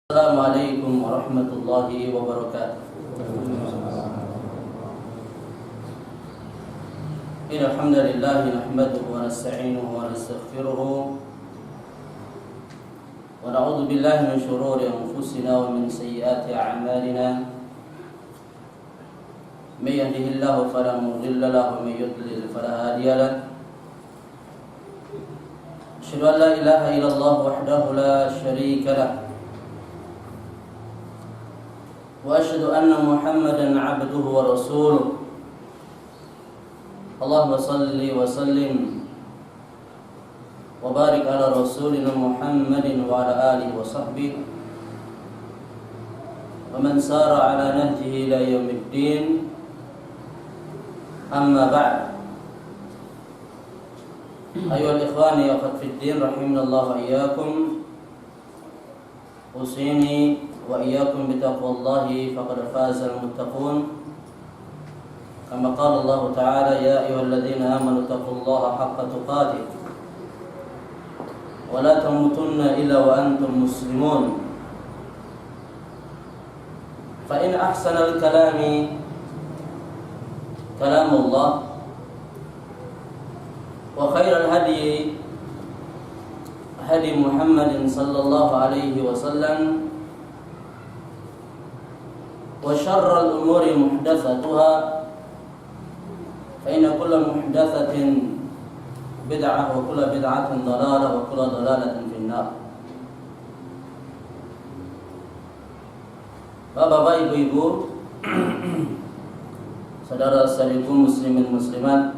Assalamualaikum warahmatullahi wabarakatuh. Innal hamdalillah nahmaduhu wa nasta'inuhu wa nastaghfiruh wa na'udzu billahi min shururi anfusina wa min sayyiati a'malina. May yahdihillahu fala mudilla lahu wa may yudlil fala hadiya lahu. Asyhadu an la ilaha illallah wahdahu la syarika lahu wa asyhadu anna Muhammadan 'abduhu wa rasuluh. Allahumma salli wa sallim wa barik ala rasulina Muhammadin wa ala alihi wa sahbihi wa man sara ala nahjihi ila yaumiddin. Amma ba'd. Ayyuhal ikhwani wa fid din rahimanallahu wa iyyakum. Usini wa iyyakum bitaqwallahi faqad fazal muttaqun. Kama qala Allah Ta'ala ya ayyuhalladzina amanu taqullaha haqqa tuqatih wa la tamutunna illa wa antum muslimun. Fa in ahsanal kalami kalamullah wa khairal hadi hadi Muhammadin sallallahu alaihi wasallam wa syarrul umuri muhdatsatuha fa inna kulla muhdatsatin bid'ah wa kulla bid'atin dhalalah wa kulla dhalalatin finnar. Bapak-bapak, ibu-ibu, saudara-saudariku muslimin muslimat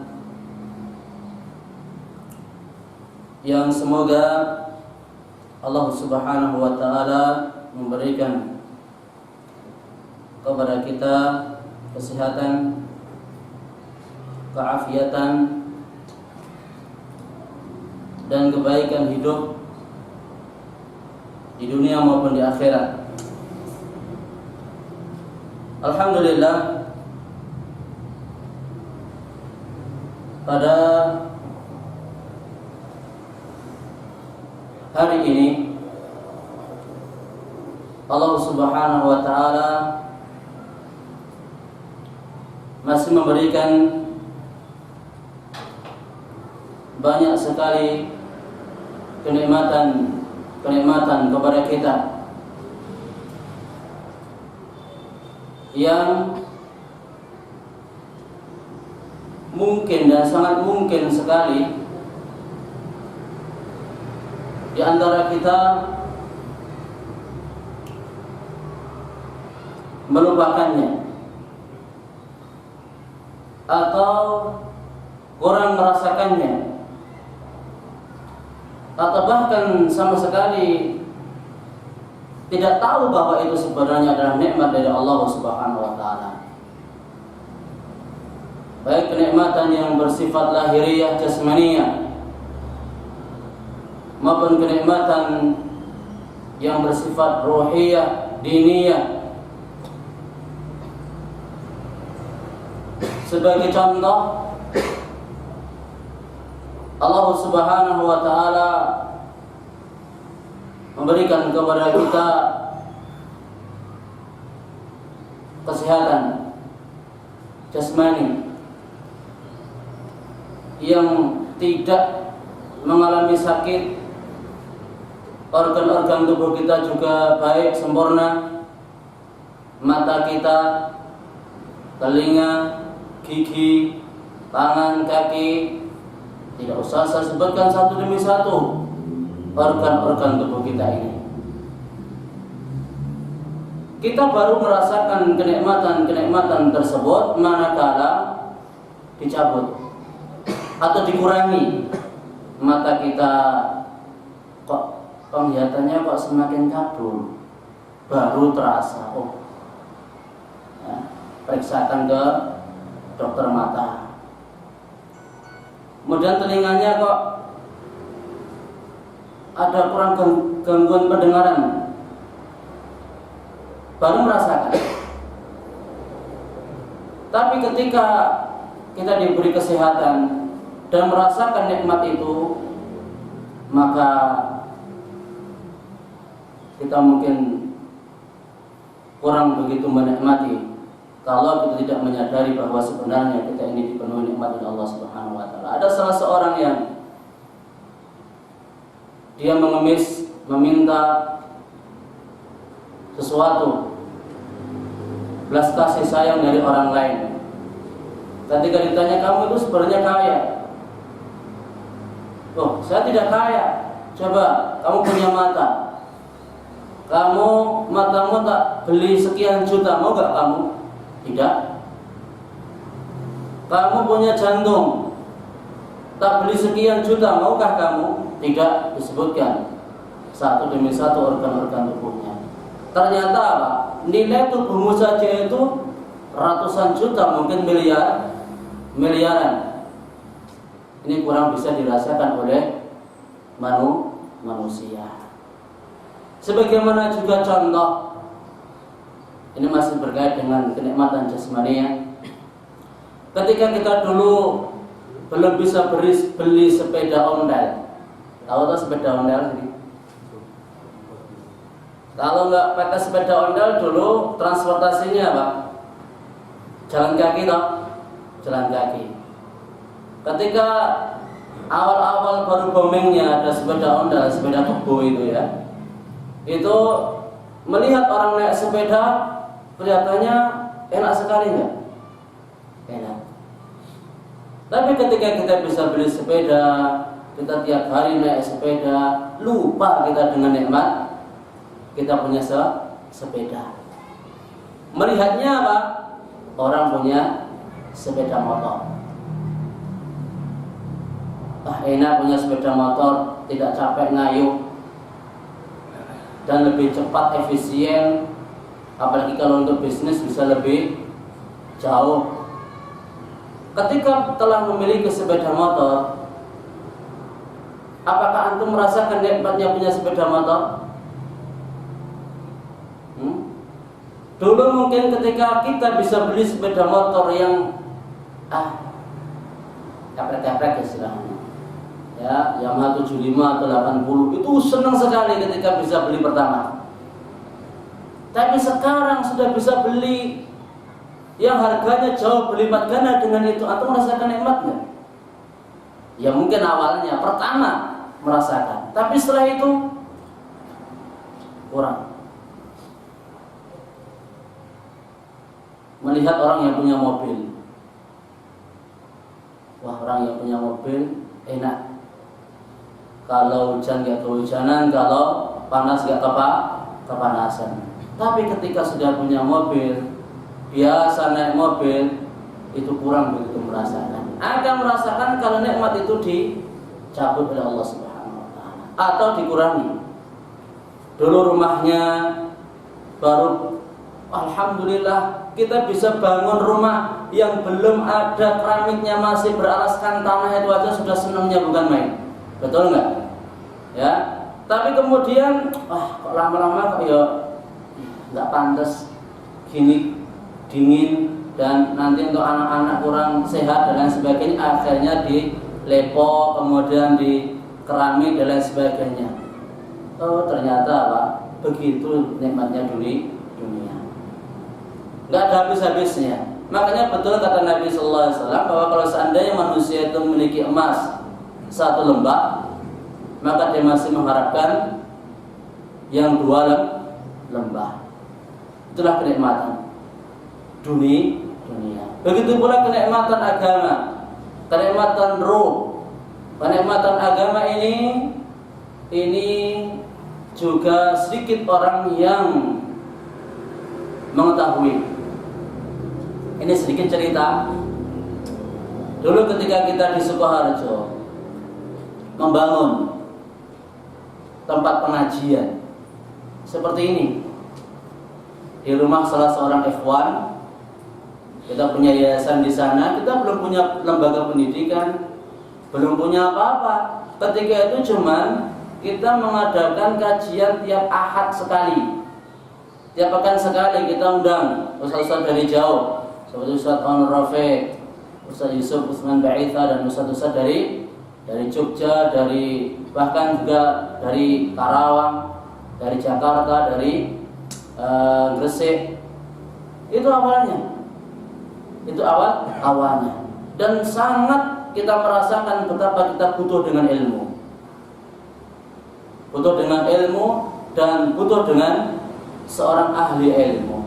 yang semoga Allah Subhanahu wa taala memberikan kepada kita kesehatan, keafiatan, dan kebaikan hidup di dunia maupun di akhirat. Alhamdulillah, pada hari ini Allah Subhanahu wa taala masih memberikan banyak sekali kenikmatan kepada kita yang mungkin dan sangat mungkin sekali di antara kita melupakannya atau kurang merasakannya, atau bahkan sama sekali tidak tahu bahwa itu sebenarnya adalah nikmat dari Allah Subhanahu wa taala. Baik kenikmatan yang bersifat lahiriah jasmaniyah maupun kenikmatan yang bersifat ruhiyah diniyah. Sebagai contoh, Allah Subhanahu wa taala memberikan kepada kita kesehatan jasmani yang tidak mengalami sakit, organ-organ tubuh kita juga baik sempurna, mata kita, telinga, gigi, tangan, kaki, tidak usah saya sebutkan satu demi satu organ-organ tubuh kita ini. Kita baru merasakan kenikmatan tersebut manakala dicabut atau dikurangi. Mata kita kok penglihatannya kok semakin kabur, baru terasa. Periksakan ke dokter mata. Kemudian telinganya kok ada kurang gangguan pendengaran, baru merasakan. Tapi ketika kita diberi kesehatan dan merasakan nikmat itu, maka kita mungkin kurang begitu menikmati kalau kita tidak menyadari bahwa sebenarnya kita ini dipenuhi nikmat dari Allah Subhanahu wa taala. Ada salah seorang yang dia mengemis, meminta sesuatu, belas kasih sayang dari orang lain. Ketika ditanya, kamu itu sebenarnya kaya? Oh, saya tidak kaya. Coba, kamu punya mata. Matamu tak beli sekian juta, mau gak kamu? Tidak. Kamu punya jantung, tak beli sekian juta, maukah kamu? Tidak. Disebutkan satu demi satu organ-organ tubuhnya. Ternyata apa? Nilai tubuhmu saja itu ratusan juta, mungkin miliaran. Ini kurang bisa dirasakan oleh manusia. Sebagaimana juga contoh, ini masih berkait dengan kenikmatan jasmania. Ketika kita dulu belum bisa beli sepeda ondel, tahu sepeda ondel ini? Kalau nggak pakai sepeda ondel dulu transportasinya apa? Jalan kaki toh, jalan kaki. Ketika awal-awal baru boomingnya ada sepeda ondel, sepeda kebo itu ya, itu melihat orang naik sepeda kelihatannya enak sekali nggak? Enak. Tapi ketika kita bisa beli sepeda, kita tiap hari naik sepeda, lupa kita dengan nikmat kita punya sepeda. Melihatnya apa? Orang punya sepeda motor. Enak punya sepeda motor, tidak capek ngayuh dan lebih cepat, efisien. Apalagi kalau untuk bisnis bisa lebih jauh. Ketika telah memiliki sepeda motor, apakah antum merasakan nikmatnya punya sepeda motor? Dulu mungkin ketika kita bisa beli sepeda motor yang kaprek-kaprek istilahnya, ya, Yamaha 75 atau 80, itu senang sekali ketika bisa beli pertama. Tapi sekarang sudah bisa beli yang harganya jauh berlipat ganda dengan itu, antum merasakan nikmatnya? Ya mungkin awalnya pertama merasakan, tapi setelah itu kurang. Melihat orang yang punya mobil, wah, orang yang punya mobil enak. Kalau hujan gak kehujanan, kalau panas gak kepanasan. Tapi ketika sudah punya mobil, biasa naik mobil, itu kurang begitu merasakan. Akan merasakan kalau nikmat itu dicabut oleh Allah Subhanahu wa taala atau dikurangi. Dulu rumahnya baru, alhamdulillah kita bisa bangun rumah yang belum ada keramiknya, masih beralaskan tanah, itu aja sudah senangnya bukan main. Betul nggak? Ya. Tapi kemudian, kok lama-lama kok ya nggak pantas, gini dingin, dan nanti untuk anak-anak kurang sehat dan lain sebagainya. Akhirnya dilepo, kemudian di keramik dan lain sebagainya. Oh, ternyata apa? Begitu nikmatnya dunia. Nggak ada habis-habisnya. Makanya betul kata Nabi Sallallahu Alaihi Wasallam bahwa kalau seandainya manusia itu memiliki emas satu lembah, maka dia masih mengharapkan yang 2 lembah. Itulah kenikmatan dunia. Begitu pula kenikmatan agama, kenikmatan ruh. Kenikmatan agama ini juga sedikit orang yang mengetahui. Ini sedikit cerita. Dulu ketika kita di Sukoharjo membangun tempat pengajian seperti ini di rumah salah seorang ikhwan, kita punya yayasan di sana, kita belum punya lembaga pendidikan, belum punya apa-apa. Ketika itu cuman kita mengadakan kajian tiap Ahad sekali, tiap pekan sekali kita undang ustaz-ustaz dari jauh, seperti Ustaz Onur Rafiq, Ustaz Yusuf Usman Ba'itha, dan ustaz-ustaz dari Jogja, bahkan juga dari Karawang, dari Jakarta, dari Gresik. Itu awalnya. Itu awalnya. Dan sangat kita merasakan betapa kita butuh dengan ilmu. Butuh dengan ilmu dan butuh dengan seorang ahli ilmu.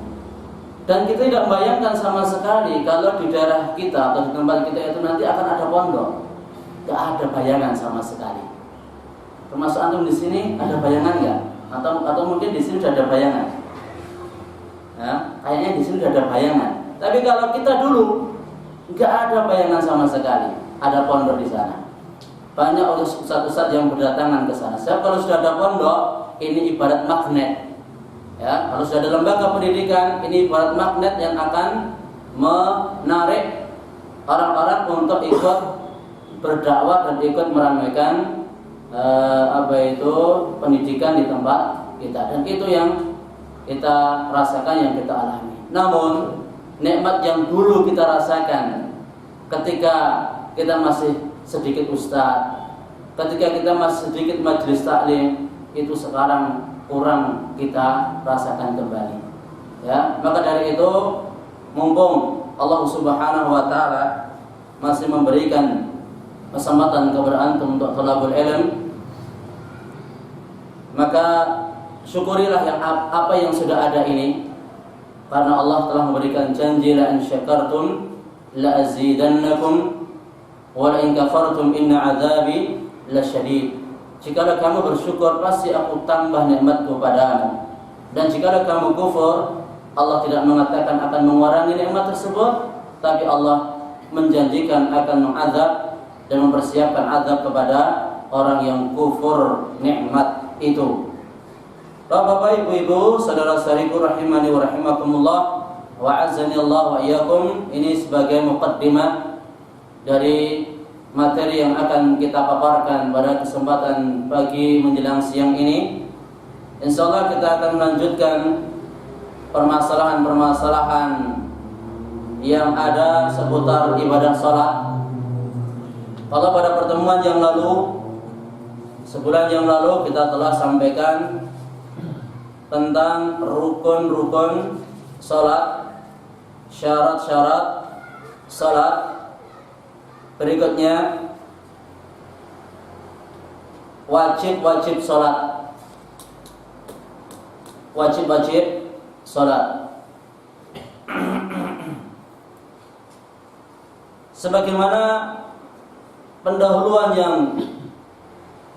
Dan kita tidak bayangkan sama sekali kalau di daerah kita atau di tempat kita itu nanti akan ada pondok. Tidak ada bayangan sama sekali. Termasuk antum di sini ada bayangan nggak? Atau mungkin di sini sudah ada bayangan. Ya, kayaknya di sini sudah ada bayangan. Tapi kalau kita dulu nggak ada bayangan sama sekali. Ada pondok di sana. Banyak ustaz-ustaz yang berdatangan ke sana. Sebab kalau sudah ada pondok, ini ibarat magnet. Ya, kalau sudah ada lembaga pendidikan, ini ibarat magnet yang akan menarik orang-orang untuk ikut berdakwah dan ikut meramaikan pendidikan di tempat kita. Dan itu yang kita rasakan, yang kita alami. Namun nikmat yang dulu kita rasakan ketika kita masih sedikit ustaz, ketika kita masih sedikit majelis taklim, itu sekarang kurang kita rasakan kembali. Ya, maka dari itu mumpung Allah Subhanahu wa taala masih memberikan kesempatan kepada antum untuk thalabul ilm, maka syukurilah yang apa yang sudah ada ini, karena Allah telah memberikan janji la in syakartum la azidannakum wa la in kafartum inna adzabi lasyadid. Jikalau kamu bersyukur, pasti aku tambah nikmatku padamu. Dan jikalau kamu kufur, Allah tidak mengatakan akan mengurangi nikmat tersebut, tapi Allah menjanjikan akan mengazab dan mempersiapkan azab kepada orang yang kufur nikmat itu. Bapak, Ibu, saudara-saudariku rahimani wa rahimakumullah, wa azzani Allah wa iyyakum. Ini sebagai muqaddimah dari materi yang akan kita paparkan pada kesempatan pagi menjelang siang ini. Insyaallah kita akan melanjutkan permasalahan-permasalahan yang ada seputar ibadah salat. Kalau pada pertemuan yang lalu, sebulan yang lalu, kita telah sampaikan tentang rukun-rukun salat, syarat-syarat salat. Berikutnya wajib-wajib salat. Wajib-wajib salat. Sebagaimana pendahuluan yang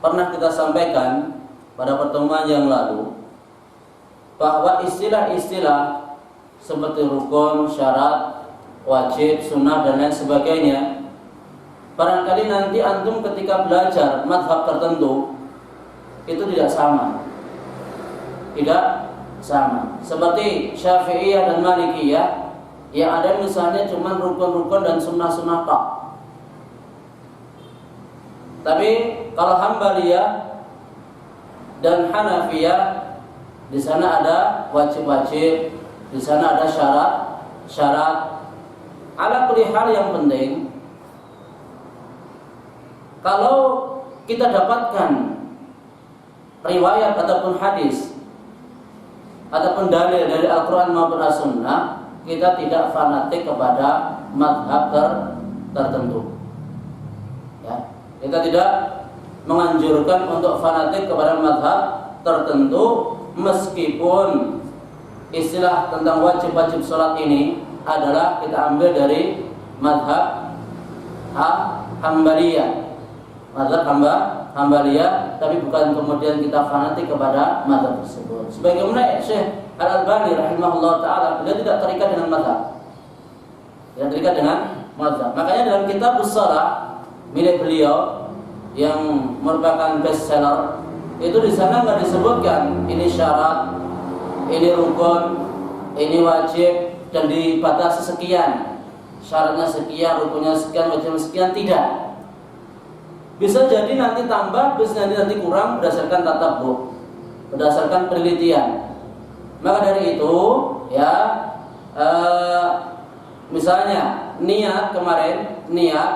pernah kita sampaikan pada pertemuan yang lalu, bahwa istilah-istilah seperti rukun, syarat, wajib, sunnah dan lain sebagainya, barangkali nanti antum ketika belajar mazhab tertentu itu tidak sama. Tidak sama. Seperti Syafi'iyah dan Malikiyah yang ada misalnya cuma rukun-rukun dan sunnah-sunnah tok. Tapi kalau Hambaliyah dan Hanafiyah, di sana ada wajib-wajib, di sana ada syarat-syarat. Ala kulli hal, yang penting kalau kita dapatkan riwayat ataupun hadis ataupun dalil dari Al-Quran maupun As-Sunnah, kita tidak fanatik kepada mazhab tertentu. Ya, kita tidak menganjurkan untuk fanatik kepada mazhab tertentu, meskipun istilah tentang wajib-wajib sholat ini adalah kita ambil dari mazhab Hambaliyah. Mazhab Hambaliyah, tapi bukan kemudian kita fanatik kepada mazhab tersebut. Sebagaimana Syekh Al-Albani rahimahullah ta'ala, beliau tidak terikat dengan mazhab. Tidak terikat dengan mazhab. Makanya dalam kitab Shalah milik beliau yang merupakan bestseller, itu di sana nggak disebutkan ini syarat, ini rukun, ini wajib dan dibatasi sekian. Syaratnya sekian, rukunnya sekian, wajibnya sekian, tidak. Bisa jadi nanti tambah, bisa nanti kurang berdasarkan tatabbu, berdasarkan penelitian. Maka dari itu, ya, misalnya niat kemarin, niat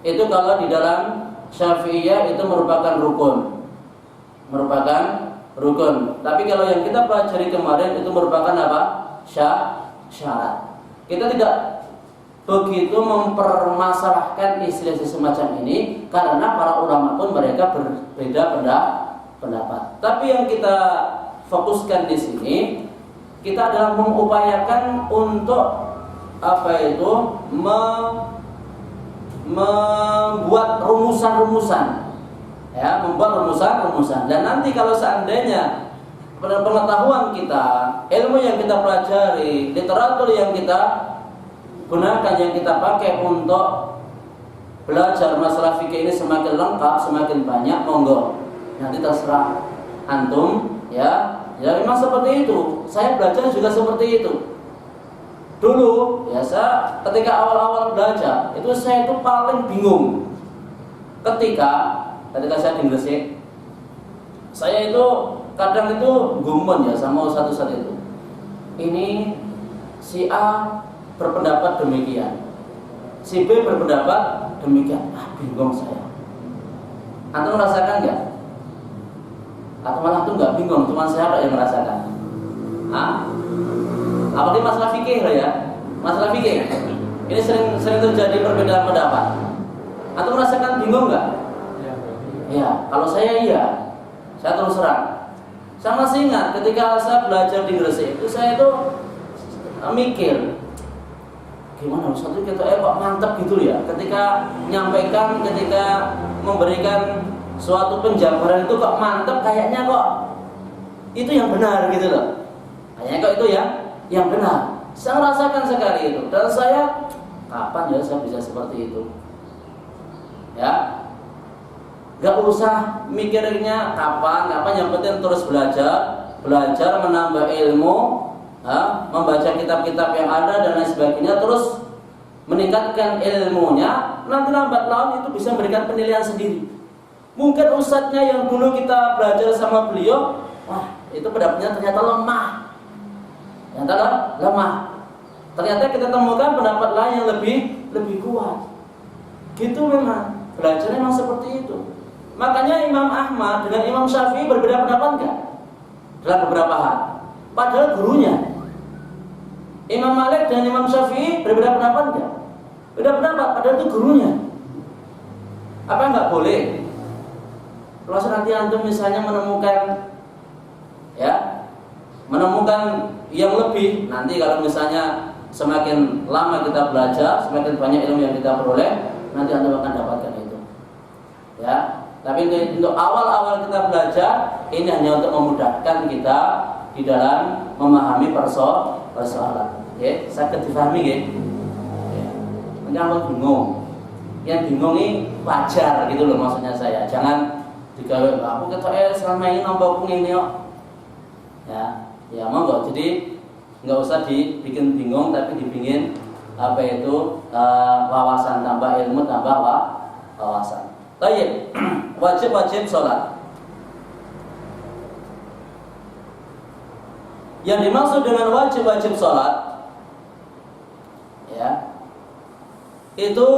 itu kalau di dalam Syafi'iyah itu merupakan rukun, rukun. Tapi kalau yang kita pelajari kemarin itu merupakan apa? Syarat. Kita tidak begitu mempermasalahkan istilah semacam ini karena para ulama pun mereka berbeda pendapat. Tapi yang kita fokuskan di sini, kita adalah mengupayakan untuk membuat rumusan-rumusan, ya, membuat rumusan-rumusan. Dan nanti kalau seandainya pengetahuan kita, ilmu yang kita pelajari, literatur yang kita gunakan, yang kita pakai untuk belajar masalah fikih ini semakin lengkap, semakin banyak, monggo. Nanti terserah antum, ya. Ya memang seperti itu. Saya belajar juga seperti itu. Dulu, ya saya ketika awal-awal belajar, itu saya itu paling bingung. Ketika saya di Gresik, saya itu kadang itu gumun ya sama satu saat itu. Ini si A berpendapat demikian, si B berpendapat demikian. Bingung saya. Antum merasakan nggak? Atau malah tuh nggak bingung, cuma saya yang merasakan. Apalagi masalah fikih ya, masalah fikih. Ini sering terjadi perbedaan pendapat. Atau merasakan bingung nggak? Ya, kalau saya iya, saya terus terang. Saya masih ingat ketika saya belajar di Gresik itu saya itu mikir, gimana Ustaz itu kita kok mantap gitu ya. Ketika menyampaikan, ketika memberikan suatu penjabaran itu kok mantap, kayaknya kok itu yang benar gitu loh. Kayaknya kok itu yang benar. Saya merasakan sekali itu. Dan saya, kapan ya saya bisa seperti itu? Ya, gak usah mikirnya kapan, yang penting terus belajar menambah ilmu, membaca kitab-kitab yang ada dan lain sebagainya, terus meningkatkan ilmunya. Nanti lambat laun itu bisa memberikan penilaian sendiri. Mungkin ustadznya yang dulu kita belajar sama beliau, wah itu pendapatnya ternyata lemah. Ternyata kita temukan pendapat lain yang lebih kuat. Gitu memang. Belajarnya memang seperti itu. Makanya Imam Ahmad dengan Imam Syafi'i berbeda pendapat enggak? Dalam beberapa hal. Padahal gurunya. Imam Malik dan Imam Syafi'i berbeda pendapat enggak? Beda pendapat, padahal itu gurunya. Apa enggak boleh? Kalau nanti antum misalnya menemukan yang lebih, nanti kalau misalnya semakin lama kita belajar, semakin banyak ilmu yang kita peroleh, nanti antum akan dapatkan itu. Ya, tapi untuk awal-awal kita belajar, ini hanya untuk memudahkan kita di dalam memahami persoalan. Ya, sakit difahami ya. Jangan bingung. Yang bingung ini wajar gitu loh maksudnya saya. Jangan digawe aku ketok selama ini nampak ini kok. Ya monggo. Jadi nggak usah dibikin bingung, tapi dibikin wawasan, tambah ilmu, tambah wawasan. Baik, wajib sholat. Yang dimaksud dengan wajib sholat, ya, itu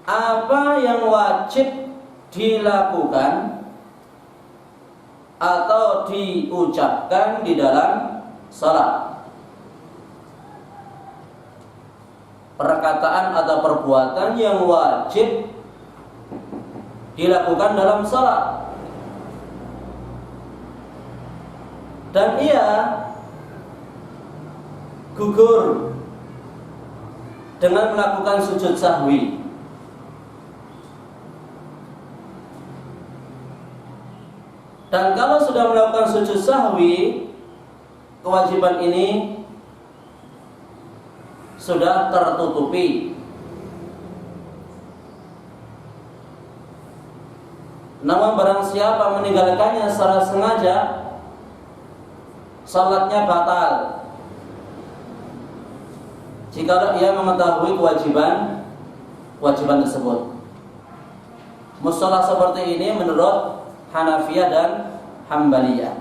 apa yang wajib dilakukan atau diucapkan di dalam sholat. Perkataan atau perbuatan yang wajib dilakukan dalam sholat. Dan ia gugur dengan melakukan sujud sahwi. Dan kalau sudah melakukan sujud sahwi, kewajiban ini sudah tertutupi. Namun barang siapa meninggalkannya secara sengaja, salatnya batal. Jika ia mengetahui kewajiban tersebut. Mustalah seperti ini menurut Hanafiyah dan Hambaliyah.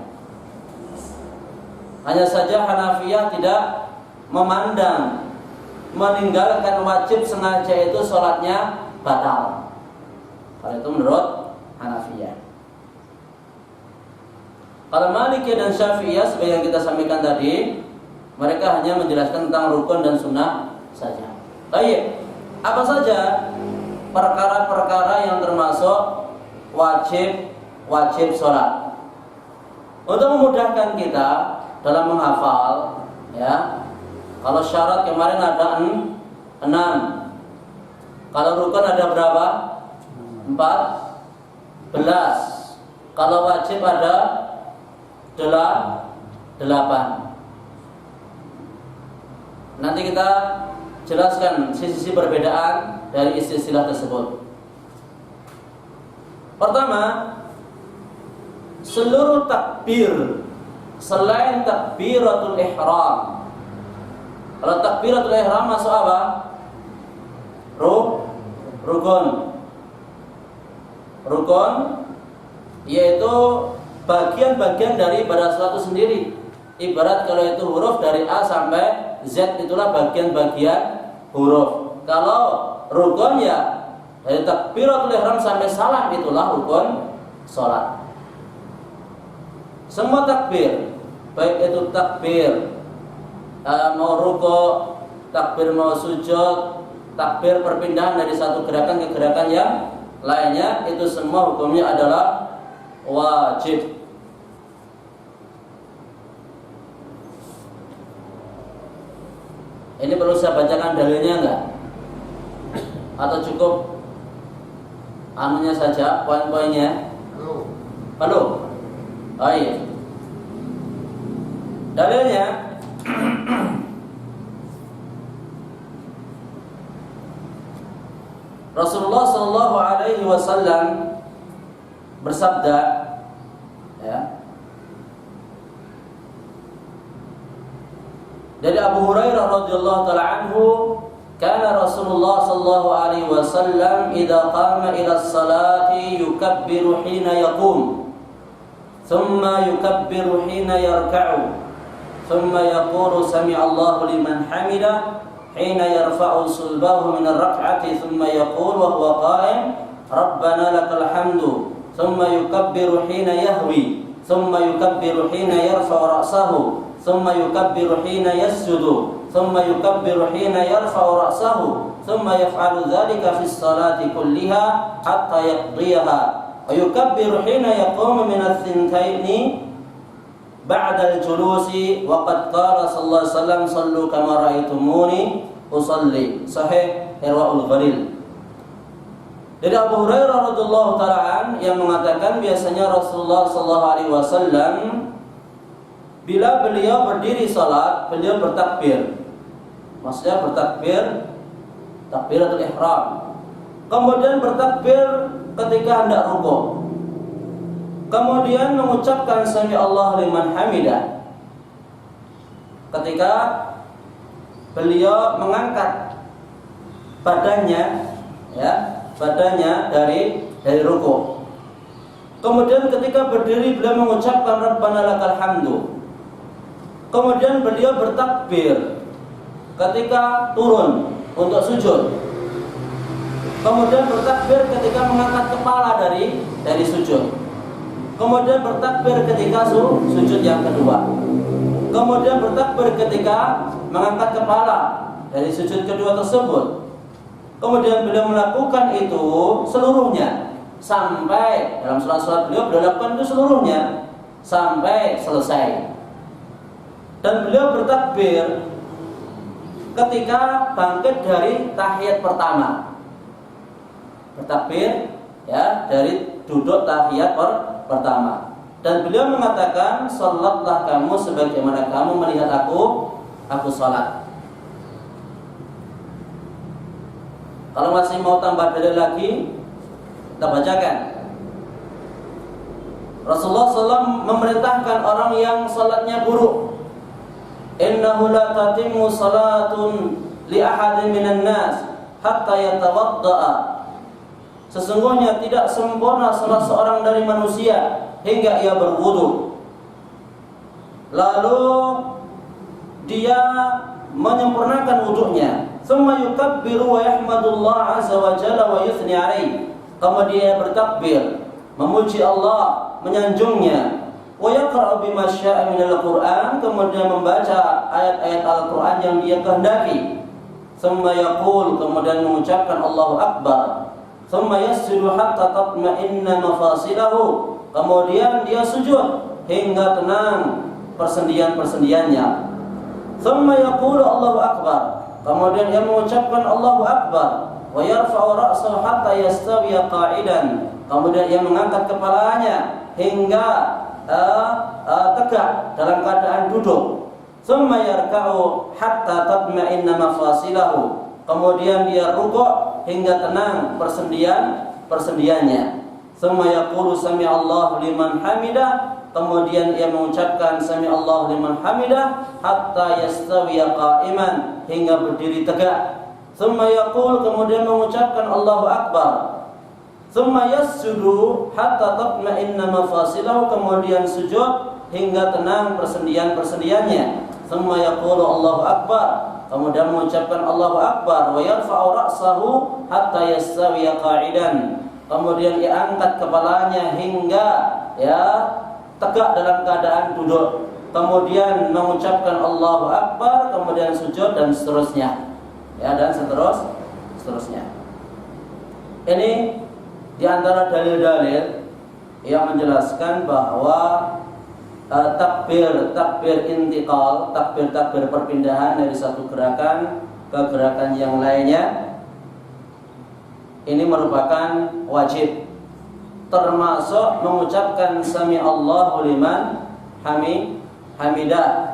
Hanya saja Hanafiyah tidak memandang meninggalkan wajib sengaja itu sholatnya batal. Kalau itu menurut Hanafiyah. Kalau Maliki dan Syafi'iyah seperti yang kita sampaikan tadi, mereka hanya menjelaskan tentang rukun dan sunnah saja. Baik, apa saja perkara-perkara yang termasuk wajib sholat? Untuk memudahkan kita dalam menghafal, ya. Kalau syarat kemarin ada 6. Kalau rukun ada berapa? 14. Kalau wajib ada 8. Nanti kita jelaskan sisi-sisi perbedaan dari istilah tersebut. Pertama, seluruh takbir selain takbiratul ihram. Kalau takbiratul ihram masuk apa? Rukun yaitu bagian-bagian dari ibadah salat itu sendiri. Ibarat kalau itu huruf dari A sampai Z, itulah bagian-bagian huruf. Kalau rukun ya dari takbiratul ihram sampai salam, itulah rukun salat. Semua takbir, baik itu takbir mau ruku, takbir mau sujud, takbir perpindahan dari satu gerakan ke gerakan yang lainnya, itu semua hukumnya adalah wajib. Ini perlu saya bacakan dalilnya enggak? Atau cukup anunya saja, poin-poinnya? Perlu? Oh iya. Dalilnya Rasulullah sallallahu alaihi wasallam bersabda, ya, dari Abu Hurairah radhiyallahu taala anhu, kana Rasulullah sallallahu alaihi wasallam idza qama ila as-salati yukabbiru hina yaqum, thumma yukabbiru hina yarka'u, thumma yaqulu sami'a Allahu liman hamidah hina yarfa'u sulbahu min ar-rak'ati, thumma yaqulu wa huwa qa'im rabbana lakal hamdu, thumma yukabbiru hina yahwi, thumma yukabbiru hina yarfa'u ra'sahu, thumma yukabbiru hina yasjudu, thumma yukabbiru hina yarfa'u ra'sahu, thumma yaf'alu dhalika fi as-salati kulliha hatta yaqdiyaha, wa yukabbiru hina yaqumu min ath-thintaini ba'da al-julusi, wa qad qala sallallahu alaihi wasallam sallu kama ra'aitumuni usalli. Sahih Irwaul Ghalil. Dari Abu Hurairah radhiyallahu taala yang mengatakan biasanya Rasulullah sallallahu alaihi wasallam bila beliau berdiri salat, beliau bertakbir. Maksudnya bertakbir takbiratul ihram. Kemudian bertakbir ketika hendak rukuk. Kemudian mengucapkan sami Allah liman hamidah ketika beliau mengangkat badannya, ya, badannya dari rukuk. Kemudian ketika berdiri beliau mengucapkan rabbana lakal hamdu. Kemudian beliau bertakbir ketika turun untuk sujud. Kemudian bertakbir ketika mengangkat kepala dari sujud. Kemudian bertakbir ketika sujud yang kedua. Kemudian bertakbir ketika mengangkat kepala dari sujud kedua tersebut. Kemudian beliau melakukan itu seluruhnya sampai dalam salat beliau lakukan itu seluruhnya sampai selesai. Dan beliau bertakbir ketika bangkit dari tahiyat pertama. Bertakbir, ya, dari duduk tahiyat pertama. Dan beliau mengatakan, "Salatlah kamu sebagaimana kamu melihat aku salat." Kalau masih mau tambah dalil lagi, kita bacakan. Rasulullah SAW memerintahkan orang yang salatnya buruk, "Innahu la tatimmu salatun li ahadin minan nas hatta yatawadda'a." Sesungguhnya tidak sempurna salat seorang dari manusia hingga ia berwudu. Lalu dia menyempurnakan wudunya. Tsumma yukabbiru wa yahmadullah azza wa jalla wa yuthni alaihi. Kemudian dia bertakbir, memuji Allah, menyanjungnya. wa yaqra'u bima syaa minal Qur'an, kemudian membaca ayat-ayat Al-Qur'an yang dia kehendaki. Tsumma yaqul, kemudian mengucapkan Allahu Akbar. Tsumma yasjudu hatta tatma'inna mafasilahu, kemudian dia sujud hingga tenang persendian-persendiannya. Tsumma yaqulu Allahu Akbar, kemudian dia mengucapkan Allahu Akbar. Wa yarfa'u ra'sahu hatta yastawiya qa'idan, kemudian ia mengangkat kepalanya hingga tegak dalam keadaan duduk. Tsumma yarka'u hatta tatma'inna mafasilahu, kemudian dia rukuk hingga tenang persendiannya. Tsumma yaqulu sami'allahu liman hamidah, kemudian ia mengucapkan sami'allahu liman hamidah hatta yastawiya qa'iman, hingga berdiri tegak. Tsumma yaqul, kemudian mengucapkan Allahu Akbar. Tsumma yasjudu hatta tatma'inna mafasilahu, kemudian sujud hingga tenang persendian-persendiannya. Tsumma yaqulu Allahu Akbar, kemudian mengucapkan Allahu Akbar. Wa yarfa'u ra'sahu hatta yastawiya qa'idan, kemudian ia angkat kepalanya hingga tegak dalam keadaan duduk. Kemudian mengucapkan Allahu Akbar, kemudian sujud dan seterusnya. Dan seterusnya. Ini di antara dalil-dalil yang menjelaskan bahwa takbir intiqal, takbir perpindahan dari satu gerakan ke gerakan yang lainnya, ini merupakan wajib, termasuk mengucapkan sami Allahu liman hamidah,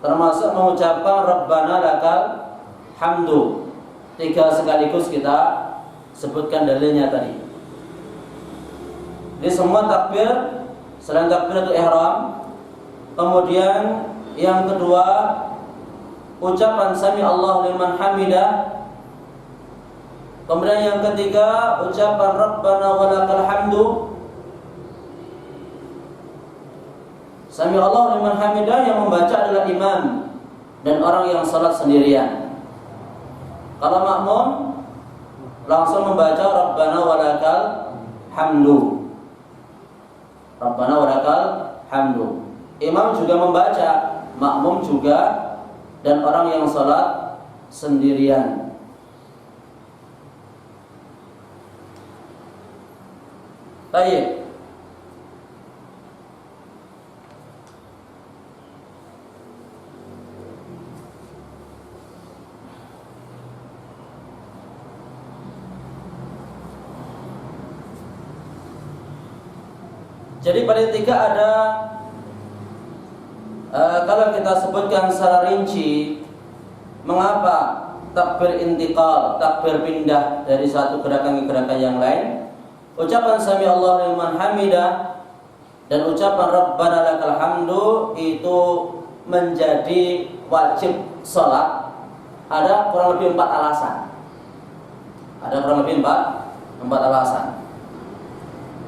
termasuk mengucapkan Rabbana lakal hamdu. 3 sekaligus kita sebutkan dalilnya tadi. Jadi semua takbir selain takbiratul ihram. Kemudian yang kedua, ucapan sami Allahu liman hamidah. Kemudian yang ketiga, ucapan Rabbana walakal hamdu. Sami Allahu liman hamidah yang membaca adalah imam dan orang yang salat sendirian. Kalau makmum langsung membaca Rabbana walakal hamdu. Rabbana walakal hamdu. Imam juga membaca, makmum juga, dan orang yang salat sendirian. Baik. Jadi pada tiga ada, kalau kita sebutkan secara rinci, mengapa takbir intiqal, takbir pindah dari satu gerakan ke gerakan yang lain, ucapan sami Allahu liman hamidah dan ucapan Rabbana lakal hamdu itu menjadi wajib sholat. Ada kurang lebih 4 alasan. Ada kurang lebih 4 alasan.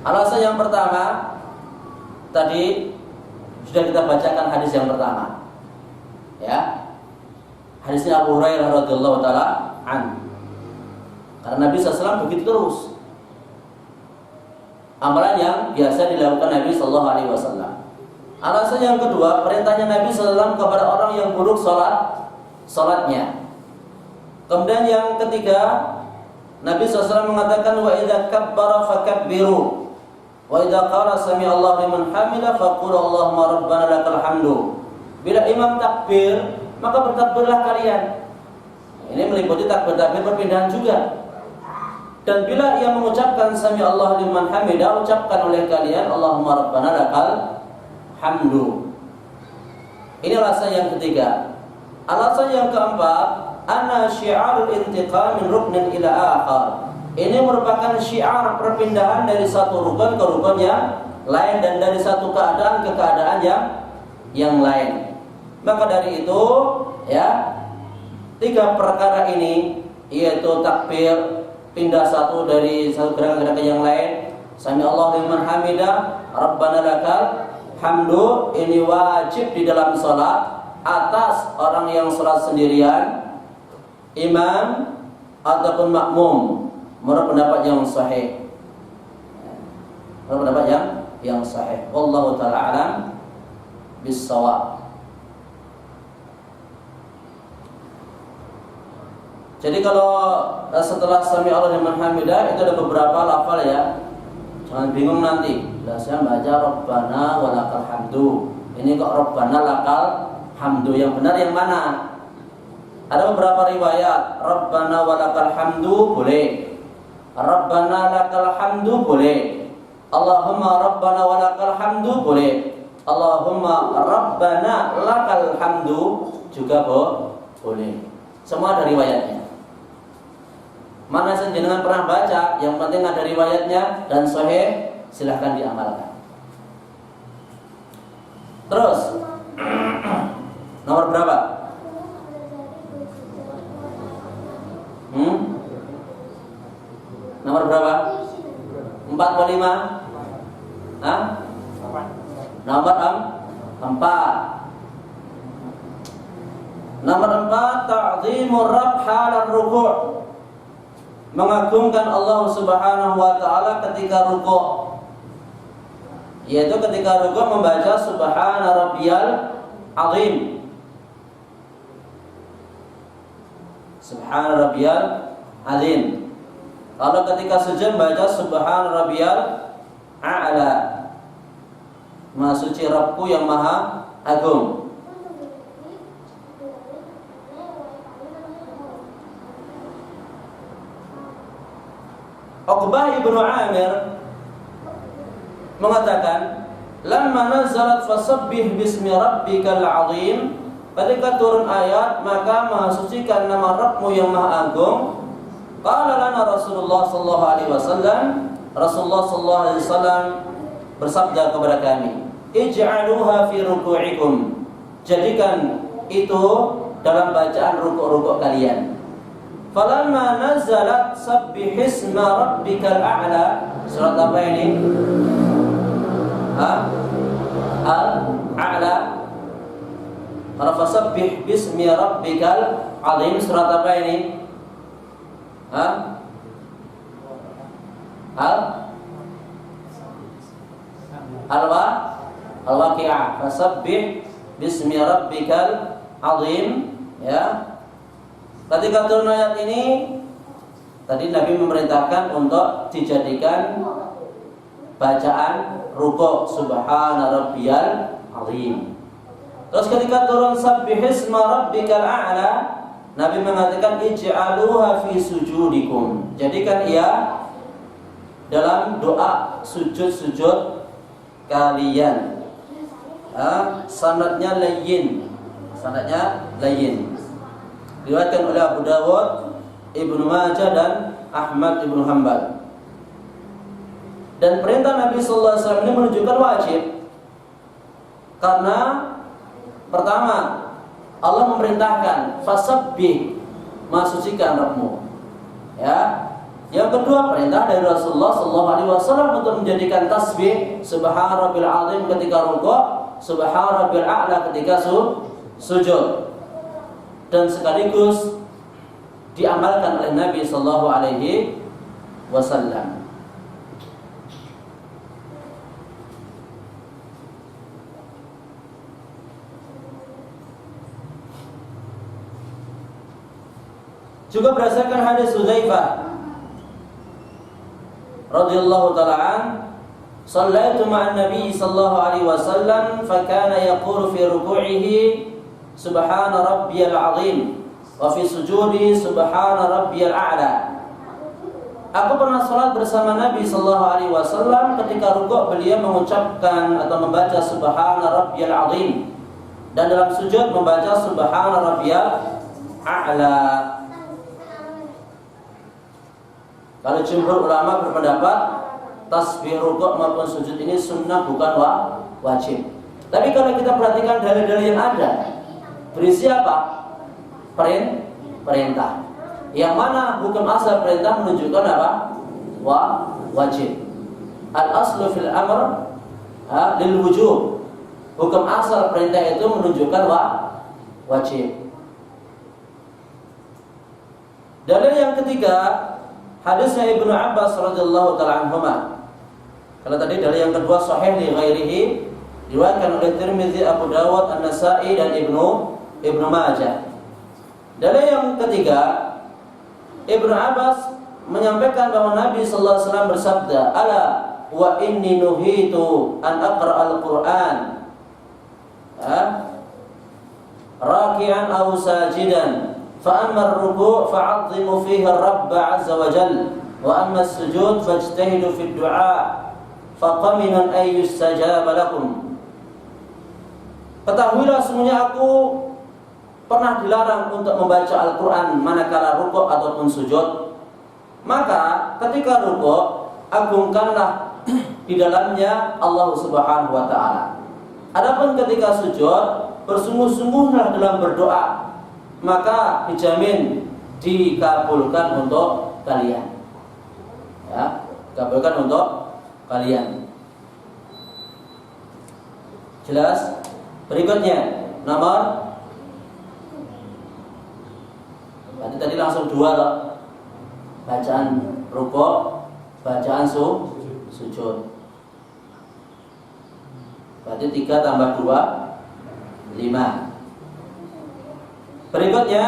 Alasan yang pertama, tadi sudah kita bacakan hadis yang pertama, hadisnya Abu Hurairah radhiyallahu taala an. Karena Nabi SAW begitu terus amalan yang biasa dilakukan Nabi Sallallahu Alaihi Wasallam. Alasan yang kedua, perintahnya Nabi SAW kepada orang yang buruk salatnya. Kemudian yang ketiga, Nabi SAW mengatakan wa idza kabbara fakabbiru. Wa idza qala sami Allahu liman hamidah faqulu Allahumma rabbana lakal hamdu. Bila imam takbir, maka bertakbirlah kalian. Ini meliputi takbir-takbir perpindahan juga. Dan bila ia mengucapkan sami Allahu liman hamidah, ucapkan oleh kalian Allahumma rabbana lakal hamdu. Ini alasan yang ketiga. Alasan yang keempat, anna syi'arul intiqal min ruknin ila akhar. Ini merupakan syiar perpindahan dari satu rukun ke rukun yang lain dan dari satu keadaan ke keadaan yang lain. Maka dari itu, 3 perkara ini, yaitu takbir, pindah satu dari satu gerakan-gerakan yang lain, sami Allahu liman hamidah, Rabbana lakal hamdu, ini wajib di dalam salat atas orang yang salat sendirian, imam ataupun makmum. Menurut pendapat yang sahih, menurut pendapat yang sahih. Wallahu taala alam bis-shawab. Jadi kalau setelah sami Allah liman hamidah itu ada beberapa lafal ya. Jangan bingung nanti. Saya baca Rabbana walakal hamdu. Ini kok Rabbana lakal hamdu, yang benar yang mana? Ada beberapa riwayat Rabbana walakal hamdu boleh, Rabbana lakal hamdu boleh, Allahumma Rabbana walakal hamdu boleh, Allahumma Rabbana lakal hamdu juga boleh. Semua ada riwayatnya. Mana saja jenengan pernah baca, yang penting ada riwayatnya dan sahih, silahkan diamalkan. Terus nomor berapa? Nomor berapa? 4 atau 5? Hah? Nomor 4. Nomor 4, ta'zimur rabb halal ruku'. Mengagungkan Allah Subhanahu wa taala ketika rukuk. Yaitu ketika rukuk membaca subhana rabbiyal azim. Subhana rabbiyal azim. Kalau ketika sujud baca subhana rabbiyal a'la. Maha suci Rabbku yang maha agung. Uqbah ibnu Amir mengatakan, "Lamma nazalat fasabbih bismi rabbikal azim." Ketika turun ayat, maka maha sucikan nama Rabbmu yang maha agung. Qala lana Rasulullah sallallahu alaihi wasallam, Rasulullah sallallahu alaihi wasallam bersabda kepada kami, "Ij'aluha fi ruku'ikum." Jadikan itu dalam bacaan rukuk-rukuk kalian. Falamma nazalat sabbihisma rabbikal a'la. Surat apa ini? Al-a'la. Kalau fasabbih bismi rabbikal azim, surat apa ini? Al-waqi'ah. Fasabbih bismi rabbikal azim, ya. Ketika turun ayat ini, tadi Nabi memerintahkan untuk dijadikan bacaan rukuk subhana rabbiyal azim. Terus ketika turun sabbihisma rabbikal a'la, Nabi mengatakan ij'aluha fi sujudikum. Jadikan ia dalam doa sujud-sujud kalian. Sanadnya layyin. Diriwayatkan oleh Abu Dawud, Ibnu Majah dan Ahmad Ibnu Hanbal. Dan perintah Nabi sallallahu alaihi wasallam ini menunjukkan wajib. Karena pertama, Allah memerintahkan fasabbih, maha sucikan Rabbmu. Ya. Yang kedua, perintah dari Rasulullah sallallahu alaihi wasallam untuk menjadikan tasbih subhana rabbil azim ketika rukuk, subhana rabbil a'la ketika sujud. Dan sekaligus diamalkan oleh Nabi sallallahu alaihi wasallam. Juga berdasarkan hadis Hudzaifah radhiyallahu taala an, "Shallaitu ma'an Nabi sallallahu alaihi wasallam fa kana yaqulu fi ruku'ihi subhana rabbiyal azim wa fi sujudi subhana rabbiyal a'la." Aku pernah salat bersama Nabi sallallahu alaihi wasallam, ketika rukuk beliau mengucapkan atau membaca subhana rabbiyal azim, dan dalam sujud membaca subhana rabbiyal a'la. Kalau jumhur ulama berpendapat tasbih rukuk maupun sujud ini sunnah bukan wajib. Tapi kalau kita perhatikan dalil-dalil yang ada, berisi apa? Perintah. Yang mana hukum asal perintah menunjukkan apa? Wajib. Al-aslu fil amr lil wujub. Hukum asal perintah itu menunjukkan wajib. Dalil yang ketiga, hadisnya Ibnu Abbas radhiyallahu taala anhuma. Kalau tadi dari yang kedua sahih li ghairihi, diriwayatkan oleh Tirmidzi, Abu Dawud, An-Nasa'i dan Ibnu Majah. Dalil yang ketiga, Ibnu Abbas menyampaikan bahwa Nabi sallallahu alaihi wasallam bersabda, "Ala wa inni nuhitu an aqra'al Qur'an raki'an aw sajidan, fa amma ar-ruku' fa'azzimu fihi ar-rabb 'azza wa jalla, wa amma as-sujud fajtahidu fi ad-du'a, fa qaminun ay yustajaba lakum." Ketahuilah sesungguhnya aku pernah dilarang untuk membaca Al-Quran manakala rukuk ataupun sujud. Maka ketika rukuk, agungkanlah di dalamnya Allah Subhanahu wa ta'ala. Adapun ketika sujud, bersungguh-sungguhlah dalam berdoa, maka dijamin dikabulkan untuk kalian. Ya, dikabulkan untuk kalian. Jelas? Berikutnya, nomor tadi langsung dua loh. Bacaan rukuk, bacaan sujud. Berarti 3 tambah 2 5. Berikutnya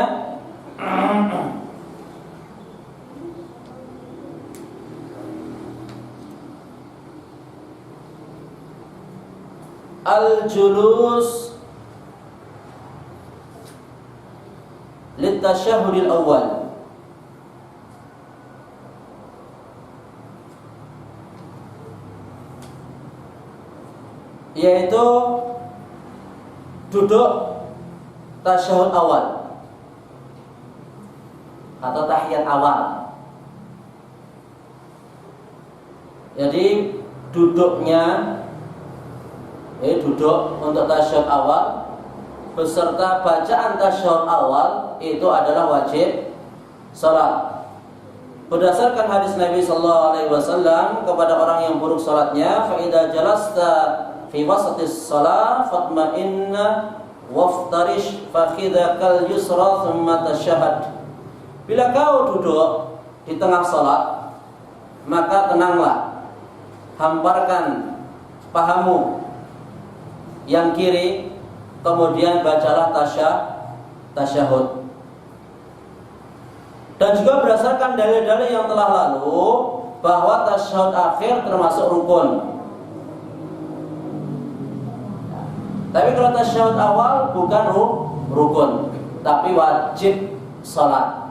al-julus litasyahudil awal. Yaitu duduk tasyahud awal atau tahiyat awal. Jadi duduknya duduk untuk tasyahud awal beserta bacaan tasyahud awal itu adalah wajib salat. Berdasarkan hadis Nabi sallallahu alaihi wasallam kepada orang yang buruk salatnya, fa idza jalasta fi wasatis shalah fatma'inna waftarish fakhidakal yusra thumma tashahhad. Bila kau duduk di tengah salat, maka tenanglah, hamparkan pahamu yang kiri, kemudian bacalah tasyahud. Dan juga berdasarkan dalil-dalil yang telah lalu bahwa tasyahud akhir termasuk rukun. Tapi kalau tasyahud awal bukan rukun, tapi wajib salat.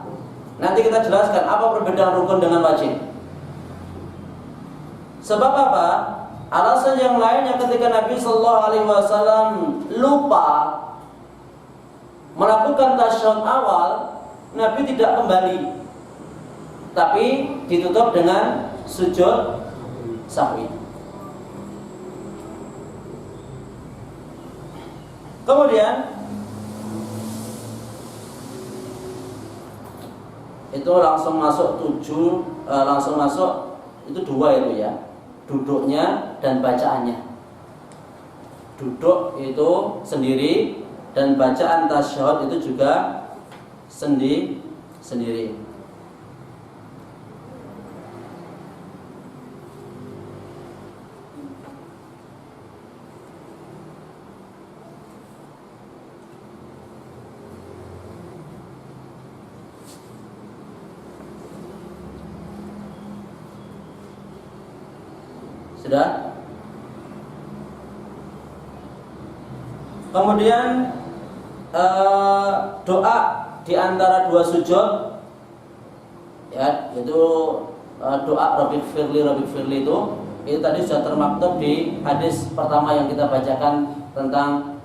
Nanti kita jelaskan apa perbedaan rukun dengan wajib. Sebab apa? Alasan yang lainnya ketika Nabi sallallahu alaihi wasallam lupa melakukan tasyahud awal, Nabi tidak kembali, tapi ditutup dengan sujud sahwi. Kemudian itu langsung masuk 7, langsung masuk itu 2 itu ya, duduknya dan bacaannya. Duduk itu sendiri dan bacaan tasyahud itu juga sendiri. Sudah? Kemudian doa di antara 2 sujud, ya, itu doa Rabbighfirli itu tadi sudah termaktub di hadis pertama yang kita bacakan tentang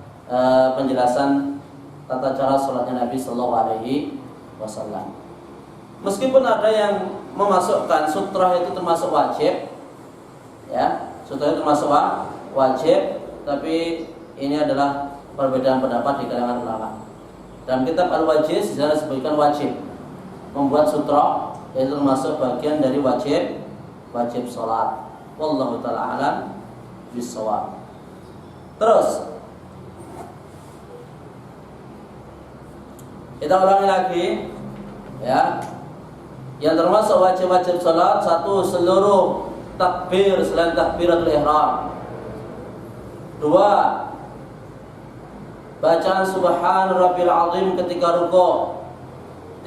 penjelasan tata cara sholatnya Nabi Sallallahu Alaihi Wasallam. Meskipun ada yang memasukkan sutrah itu termasuk wajib, ya, sutrah itu termasuk wajib, tapi ini adalah perbedaan pendapat di kalangan ulama. Dalam kitab Al-Wajiz sejarah disebutkan wajib membuat sutra, yaitu termasuk bagian dari wajib sholat. Wallahu ta'ala alam bisawab. Terus kita ulangi lagi, ya. Yang termasuk wajib sholat, 1, seluruh takbir selain takbiratul ihram. 2, bacaan subhan rabbil azim ketika rukuk.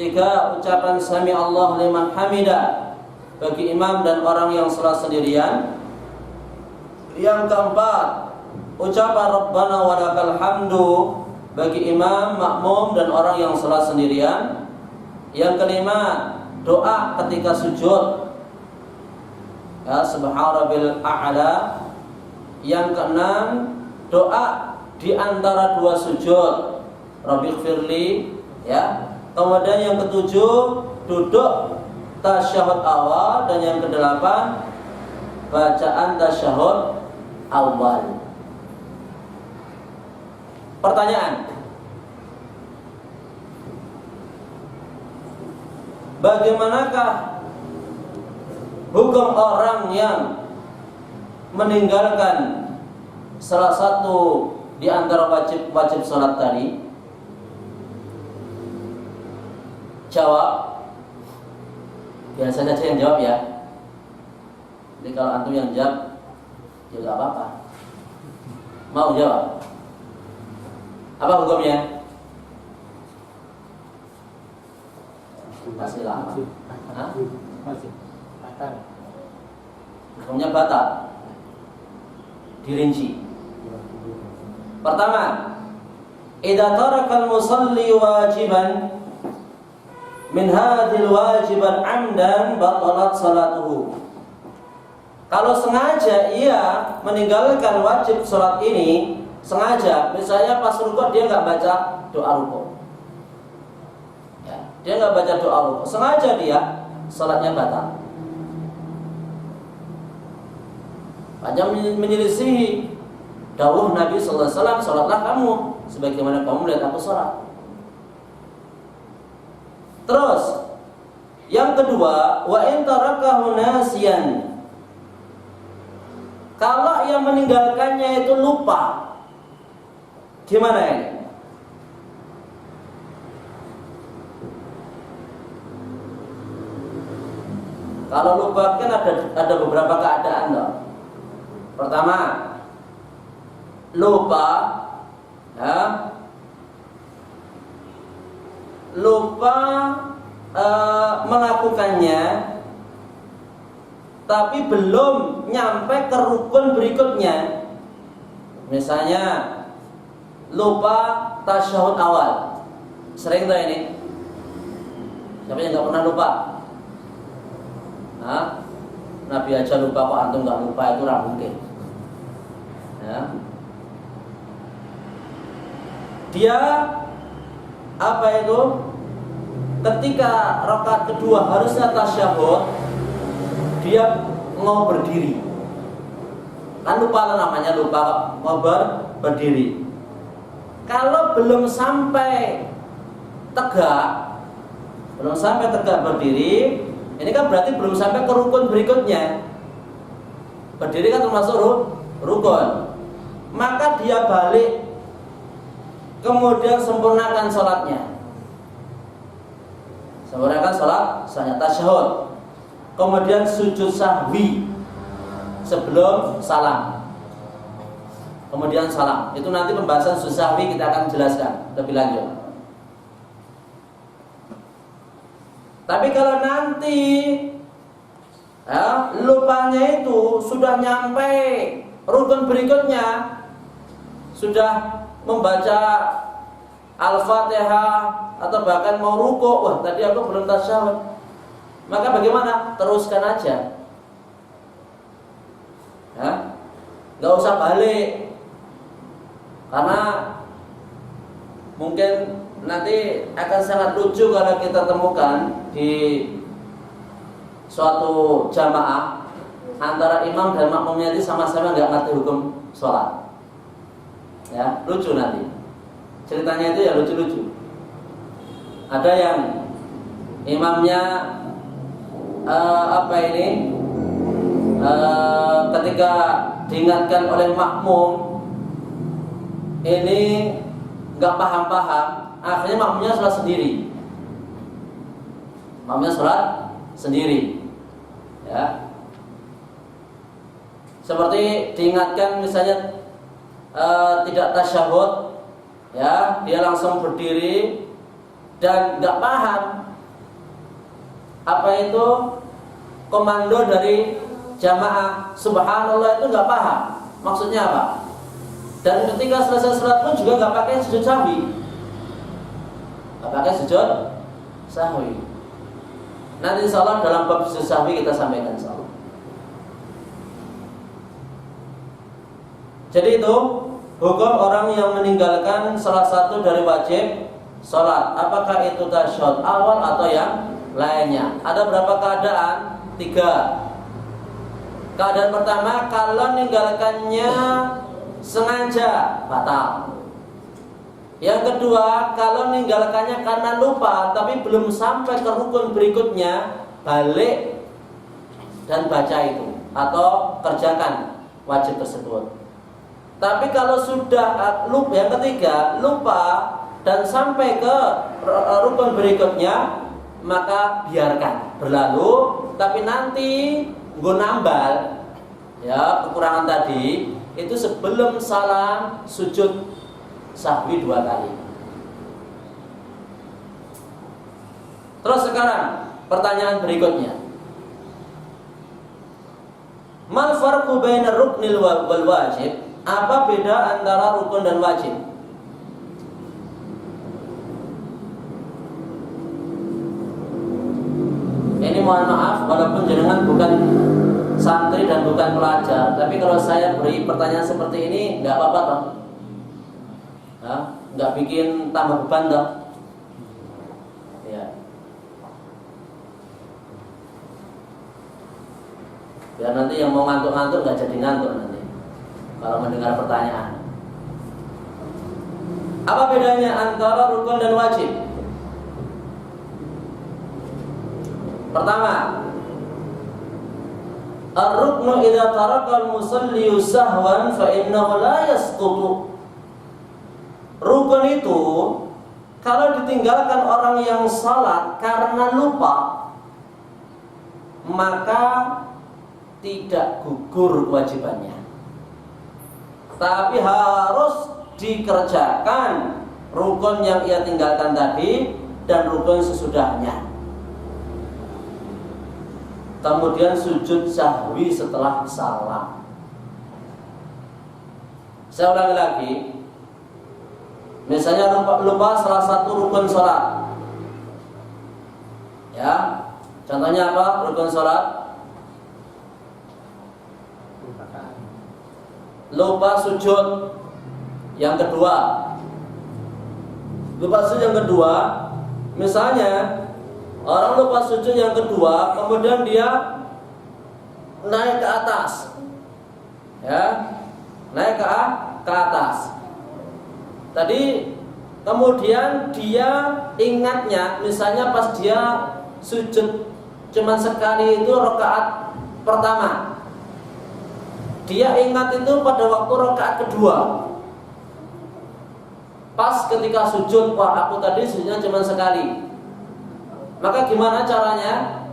3, ucapan sami Allah liman hamidah bagi imam dan orang yang salat sendirian. Yang keempat, ucapan rabbana walakal hamdu bagi imam, makmum dan orang yang salat sendirian. Yang kelima, doa ketika sujud, ya, subhana rabbil a'la. Yang keenam, doa di antara dua sujud, rabbighfirli, ya. Kemudian yang ketujuh, duduk tasyahud awal. Dan yang kedelapan, bacaan tasyahud awal. Pertanyaan, bagaimanakah hukum orang yang meninggalkan salah satu di antara wajib salat tadi? Jawab. Biasanya saya yang jawab ya. Jadi kalau antum yang jawab juga apa-apa. Mau jawab? Apa hukumnya? Masih lama. Masih batal. Hukumnya batal. Dirinci. Pertama, idza tarakal musalli wajiban min hadhil wajiban amdan batalat salatuhu. Kalau sengaja ia meninggalkan wajib salat ini, sengaja, misalnya pas rukuk dia nggak baca doa rukuk, ya, dia nggak baca doa rukuk, sengaja dia, salatnya batal. Banyak menyelisihi dawuh Nabi sallallahu alaihi wasallam, salatlah kamu sebagaimana kamu melihat aku salat. Terus yang kedua, wa in tarakahu nasiyan. Kalau yang meninggalkannya itu lupa, gimana ini? Kalau lupa kan ada beberapa keadaan loh. Pertama, lupa, ya, lupa melakukannya, tapi belum nyampe ke rukun berikutnya. Misalnya lupa tasyahud awal. Sering tuh ini. Siapa yang nggak pernah lupa? Hah? Nabi aja lupa, kok antum nggak lupa? Itu nggak mungkin. Ya. Dia apa itu? Ketika rakaat kedua harusnya tasyahud, dia mau berdiri. Kan lupa, kan namanya lupa, mau berdiri. Kalau belum sampai tegak berdiri, ini kan berarti belum sampai ke rukun berikutnya. Berdiri kan termasuk rukun. Maka dia balik, kemudian sempurnakan sholatnya. Sempurnakan sholatnya tasyahud. Kemudian sujud sahwi sebelum salam. Kemudian salam. Itu nanti pembahasan sujud sahwi kita akan jelaskan lebih lanjut. Tapi kalau nanti ya, lupanya itu sudah nyampe rukun berikutnya, sudah membaca Al-Fatihah atau bahkan mau rukuk, wah tadi aku belum tasyahud. Maka bagaimana? Teruskan aja. Ya, nggak usah balik, karena mungkin nanti akan sangat lucu kalau kita temukan di suatu jamaah antara imam dan makmumnya itu sama-sama nggak ngerti hukum sholat. Ya, lucu nanti. Ceritanya itu ya lucu-lucu. Ada yang imamnya ketika diingatkan oleh makmum ini nggak paham-paham, akhirnya makmumnya sholat sendiri. Ya. Seperti diingatkan misalnya tidak tasyahud, ya, dia langsung berdiri dan nggak paham apa itu komando dari jamaah subhanallah, itu nggak paham maksudnya apa. Dan ketika selesai sholat pun juga nggak pakai sujud sahwi, nggak pakai sujud sahwi. Nanti insya Allah dalam bab sujud sahwi kita sampaikan insya Allah. Jadi itu hukum orang yang meninggalkan salah satu dari wajib sholat, apakah itu tasyahud awal atau yang lainnya. Ada berapa keadaan? 3. Keadaan pertama, kalau meninggalkannya sengaja batal. Yang kedua, kalau meninggalkannya karena lupa tapi belum sampai ke rukun berikutnya, balik dan baca itu atau kerjakan wajib tersebut. Tapi kalau sudah lupa, yang ketiga lupa dan sampai ke rukun berikutnya, maka biarkan berlalu. Tapi nanti gue nambal, ya, kekurangan tadi itu sebelum salam sujud sahwi 2 kali. Terus sekarang pertanyaan berikutnya, mal farqu bainar ruknil wal wajib? Apa beda antara rukun dan wajib? Ini mohon maaf walaupun jenengan bukan santri dan bukan pelajar, tapi kalau saya beri pertanyaan seperti ini nggak apa-apa toh? Nggak bikin tambah beban toh? Ya. Biar nanti yang mau ngantuk-ngantuk nggak jadi ngantuk nanti kalau mendengar pertanyaan. Apa bedanya antara rukun dan wajib? Pertama, ar-ruknu idza taraka al-musalli sahwan fa innahu la yasqutu. Rukun itu kalau ditinggalkan orang yang salat karena lupa, maka tidak gugur kewajibannya, tapi harus dikerjakan rukun yang ia tinggalkan tadi dan rukun sesudahnya. Kemudian sujud sahwi setelah salam. Saya ulangi lagi. Misalnya lupa salah satu rukun sholat, ya, contohnya apa rukun sholat? Lupa sujud yang kedua. Lupa sujud yang kedua, misalnya orang lupa sujud yang kedua, kemudian dia naik ke atas, ya, naik ke atas. Tadi kemudian dia ingatnya, misalnya pas dia sujud cuman sekali itu rakaat pertama, dia ingat itu pada waktu rakaat kedua. Pas ketika sujud, wah aku tadi sujudnya cuman sekali. Maka gimana caranya?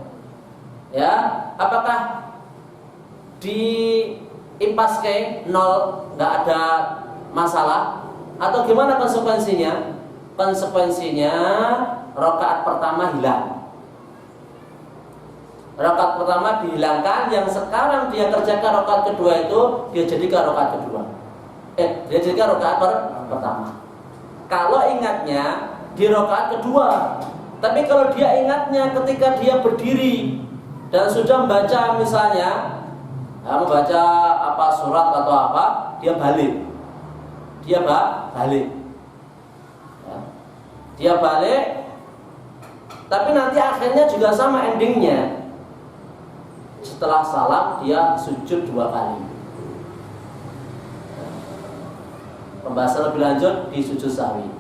Ya, apakah di impas ke 0 nggak ada masalah? Atau gimana konsekuensinya? Konsekuensinya rakaat pertama hilang. Rakaat pertama dihilangkan, yang sekarang dia kerjakan rakaat kedua itu dia jadikan rakaat kedua. Dia jadikan rakaat pertama. Kalau ingatnya di rakaat kedua, tapi kalau dia ingatnya ketika dia berdiri dan sudah membaca, misalnya membaca apa surat atau apa, dia balik. Dia balik, ya. Dia balik, tapi nanti akhirnya juga sama endingnya. Setelah salam dia sujud 2 kali. Pembahasan lebih lanjut di sujud sahwi.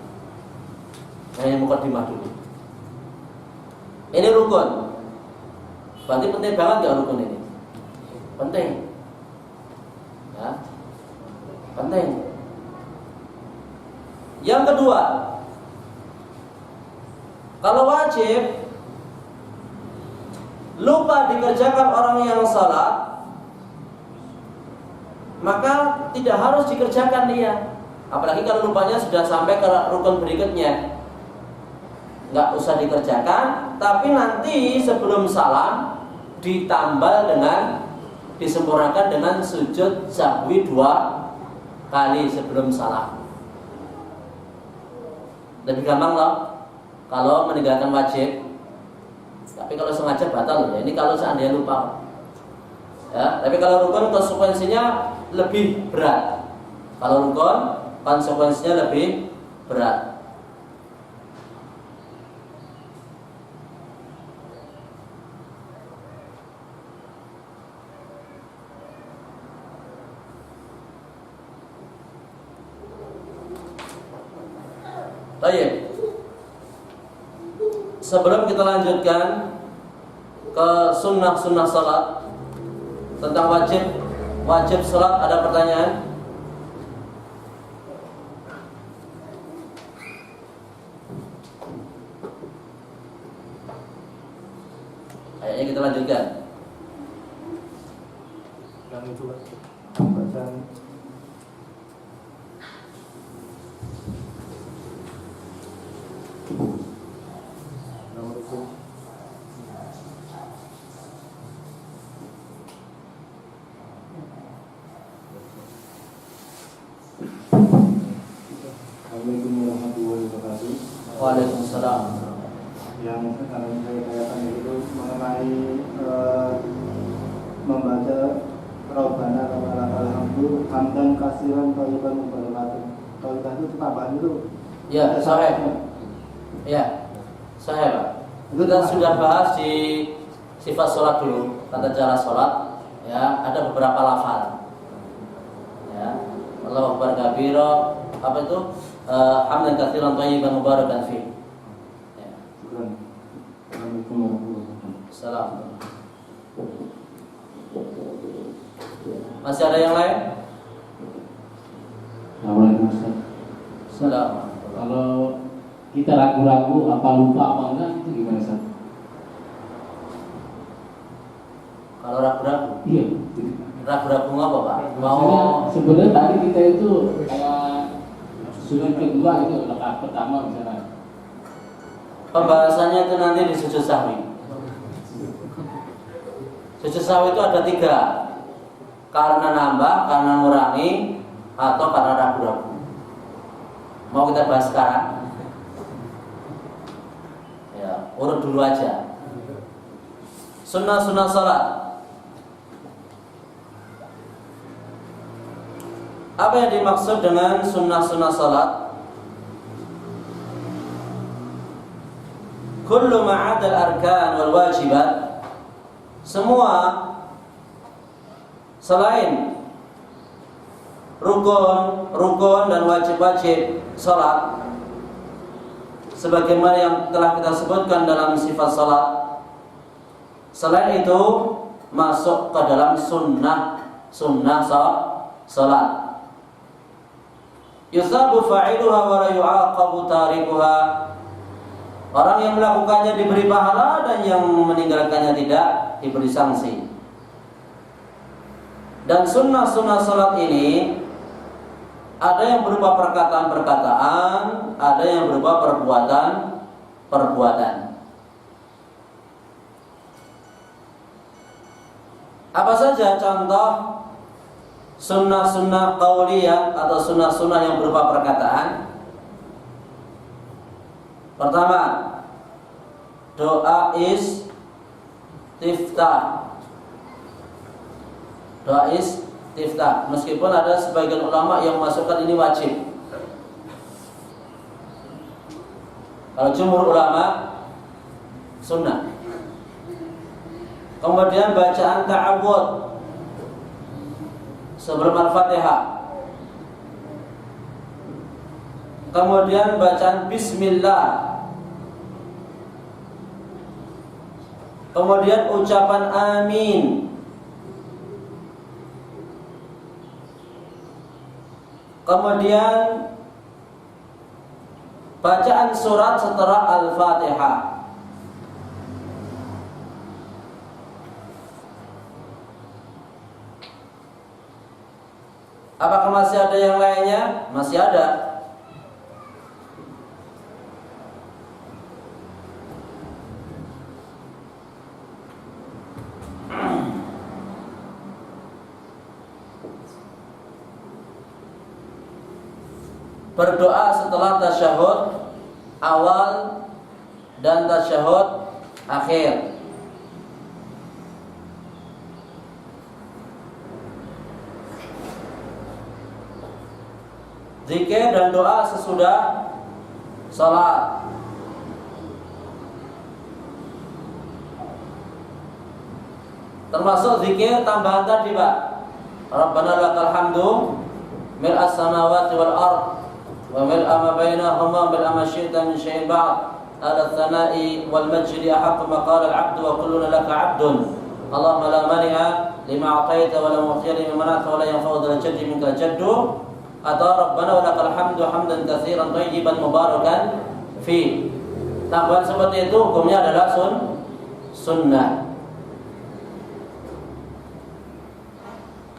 Hanya mukadimah dulu. Ini rukun. Berarti penting banget nggak rukun ini? Penting, ya, penting. Yang kedua, kalau wajib lupa dikerjakan orang yang salat, maka tidak harus dikerjakan dia. Apalagi kalau lupanya sudah sampai ke rukun berikutnya, nggak usah dikerjakan. Tapi nanti sebelum salam ditambal dengan, disempurnakan dengan sujud sahwi 2 kali sebelum salam. Lebih gampang loh kalau meninggalkan wajib. Tapi kalau sengaja batal loh. Ini kalau seandainya lupa. Ya, tapi kalau rukun konsekuensinya lebih berat. Kalau rukun konsekuensinya lebih berat. Baik. Sebelum kita lanjutkan ke sunnah-sunnah salat, tentang wajib salat, ada pertanyaan? Kayaknya kita lanjutkan. Yang itu bacaan nomor itu. Assalamualaikum warahmatullahi wabarakatuh. Waalaikumsalam. Yang sekarang saya tanyakan itu mengenai membaca Rabbana lakal hamdu hamdan katsiran thayyiban mubarakan. Kalau itu tambahan itu Ya, sahih. Ya, sahih Pak. Kita sudah bahas di sifat sholat dulu, tata cara sholat. Ya, ada beberapa lafal. Ya, Allahu Akbar kabira, apa itu? Hamdan katsiran thayyiban mubarakan fi. Ya. Assalamualaikum warahmatullahi wabarakatuh. Salam. Masih ada yang lain? Assalamualaikum Ustaz. Salam. Kalau kita ragu-ragu apa lupa apa enggak itu gimana Ustaz? Kalau ragu-ragu, Iya. ragu-ragu ngapa Pak? Maksudnya sebenarnya tadi kita itu kayak sujud kedua itu rakaat pertama misalnya. Pembahasannya itu nanti di sujud sahwi. Sujud sahwi itu ada 3. Karena nambah, karena ngurangi, atau karena ragu-ragu. Mau kita bahas sekarang? Ya, urut dulu aja. Sunnah-sunnah salat. Apa yang dimaksud dengan sunnah-sunnah salat? Kullu ma'adal arkan wal wajibat, semua selain rukun dan wajib-wajib salat, sebagaimana yang telah kita sebutkan dalam sifat salat, selain itu masuk ke dalam sunnah salat. Yusabu fa'iluha wa la yu'aqabu tarikuha. Orang yang melakukannya diberi pahala dan yang meninggalkannya tidak diberi sanksi. Dan sunnah-sunnah salat ini ada yang berupa perkataan-perkataan, ada yang berupa perbuatan. Apa saja contoh sunnah-sunnah qauliyah atau sunnah-sunnah yang berupa perkataan? Pertama, doa istiftah. Doa istiftah, meskipun ada sebagian ulama yang masukkan ini wajib. Kalau jumhur ulama sunnah. Kemudian bacaan ta'awud sebelum Al-Fatihah. Kemudian bacaan bismillah. Kemudian ucapan amin. Kemudian bacaan surat setelah Al-Fatihah. Apakah masih ada yang lainnya? Masih ada. Berdoa setelah tasyahud awal dan tasyahud akhir. Zikir dan doa sesudah salat. Termasuk zikir tambahan tadi, Pak. Rabbana lakal hamdu mil'as samawati wal ard wa mil'a ma bainahuma bil ma syi'ta min syai'in ba'd. Ala tsana'i wal majdi ahaqqu ma qala al 'abdu wa kulluna laka 'abdun. Allahumma la mani'a lima a'taita wa la mu'tiya lima mana'ta wa la yanfa'u dzal jaddi minka jaddu. Atau Rabbana wa lakal hamdu hamdan katsiran thayyiban mubarakan fi. Tambahan seperti itu hukumnya adalah sunnah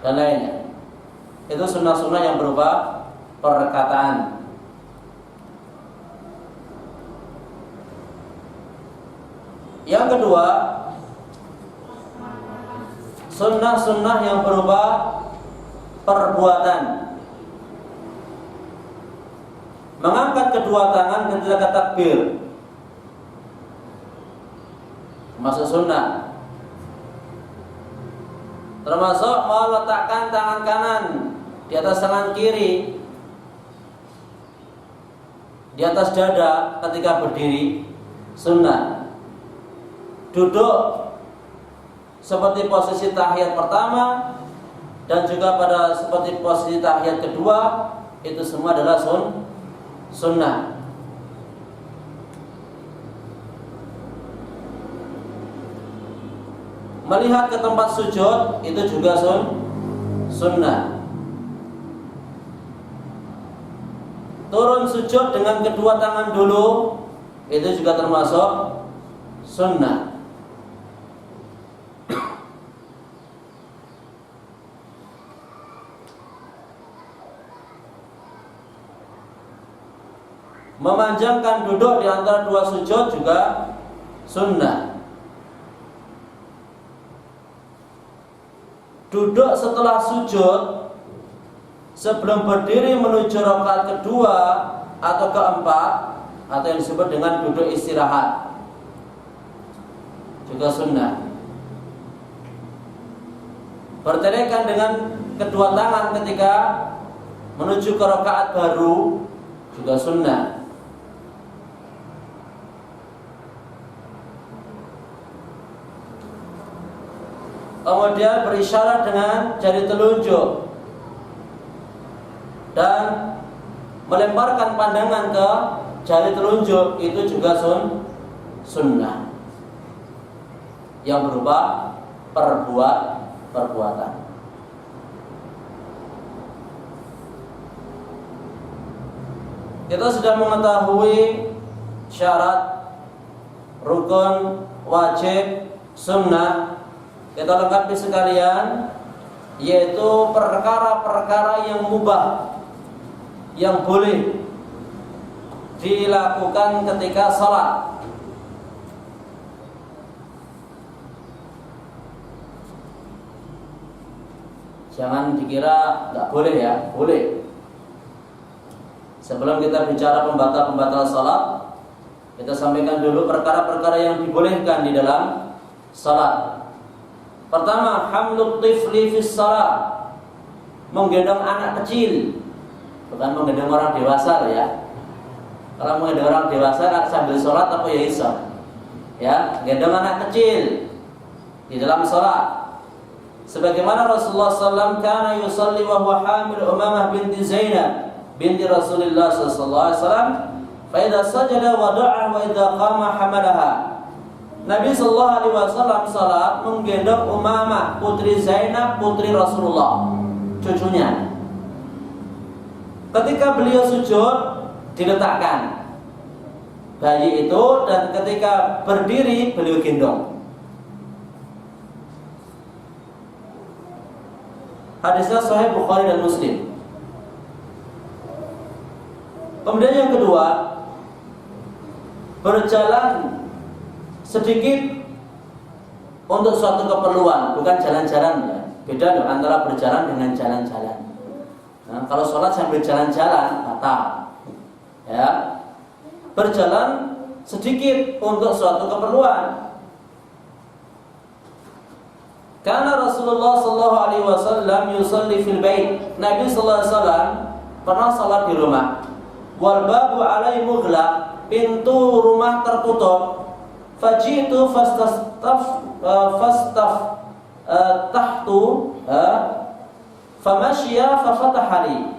dan lainnya. Itu sunnah-sunnah yang berupa perkataan. Yang kedua, sunnah-sunnah yang berupa perbuatan. Mengangkat kedua tangan ketika takbir, termasuk sunnah. Termasuk meletakkan tangan kanan di atas tangan kiri di atas dada ketika berdiri, sunnah. Duduk seperti posisi tahiyat pertama dan juga pada seperti posisi tahiyat kedua, itu semua adalah sunnah. Melihat ke tempat sujud itu juga sunnah. Turun sujud dengan kedua tangan dulu itu juga termasuk sunnah. Memanjangkan duduk di antara dua sujud juga sunnah. Duduk setelah sujud sebelum berdiri menuju rakaat kedua atau keempat, atau yang disebut dengan duduk istirahat, juga sunnah. Bertelekan dengan kedua tangan ketika menuju ke rakaat baru juga sunnah. Kemudian berisyarat dengan jari telunjuk dan melemparkan pandangan ke jari telunjuk, itu juga sunnah yang berupa perbuatan. Kita sudah mengetahui syarat, rukun, wajib, sunnah. Kita lengkapi sekalian, yaitu perkara-perkara yang mubah, yang boleh dilakukan ketika salat. Jangan dikira nggak boleh ya, boleh. Sebelum kita bicara pembatal-pembatal salat, kita sampaikan dulu perkara-perkara yang dibolehkan di dalam salat. Pertama, hamlut tifli fis salat, menggendong anak kecil, bukan menggendong orang dewasa ya. Kalau menggendong orang dewasa sambil sholat apa ya iso? Ya, gendong anak kecil di dalam sholat. Sebagaimana Rasulullah SAW kana yusalli wa huwa hamil Umamah binti Zainab binti Rasulullah SAW. Fa idza sajada wada'aha wa idza qama hamalaha. Nabi sallallahu alaihi wasallam salat menggendong Umamah putri Zainab putri Rasulullah, cucunya. Ketika beliau sujud diletakkan bayi itu, dan ketika berdiri beliau gendong. Hadisnya Sahih Bukhari dan Muslim. Kemudian yang kedua, berjalan sedikit untuk suatu keperluan, bukan jalan-jalan ya. Beda loh antara berjalan dengan jalan-jalan. Nah, kalau sholat sambil jalan-jalan batal. Ya, berjalan sedikit untuk suatu keperluan. Karena Rasulullah sallallahu alaihi wasallam yusalli fil bait. Nabi sallallahu alaihi wasallam pernah salat di rumah. Wal babu alaihi mughlaq, pintu rumah tertutup. Fajitu tahtu famasya fafatahali.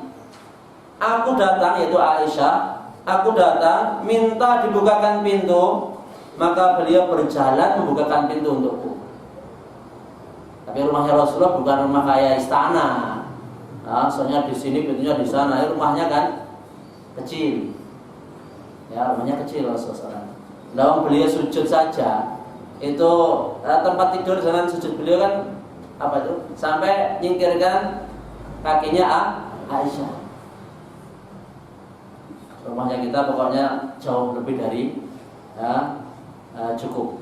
Aku datang, yaitu Aisyah, aku datang minta dibukakan pintu, maka beliau berjalan membukakan pintu untukku. Tapi rumahnya Rasulullah bukan rumah kayak istana. Nah, soalnya di sini pintunya di sana. Rumahnya kan kecil. Ya, rumahnya kecil Rasulullah. Lalu beliau sujud saja. Itu tempat tidur dengan sujud beliau kan apa itu? Sampai nyingkirkan kakinya Aisyah. Rumahnya kita pokoknya jauh lebih dari cukup.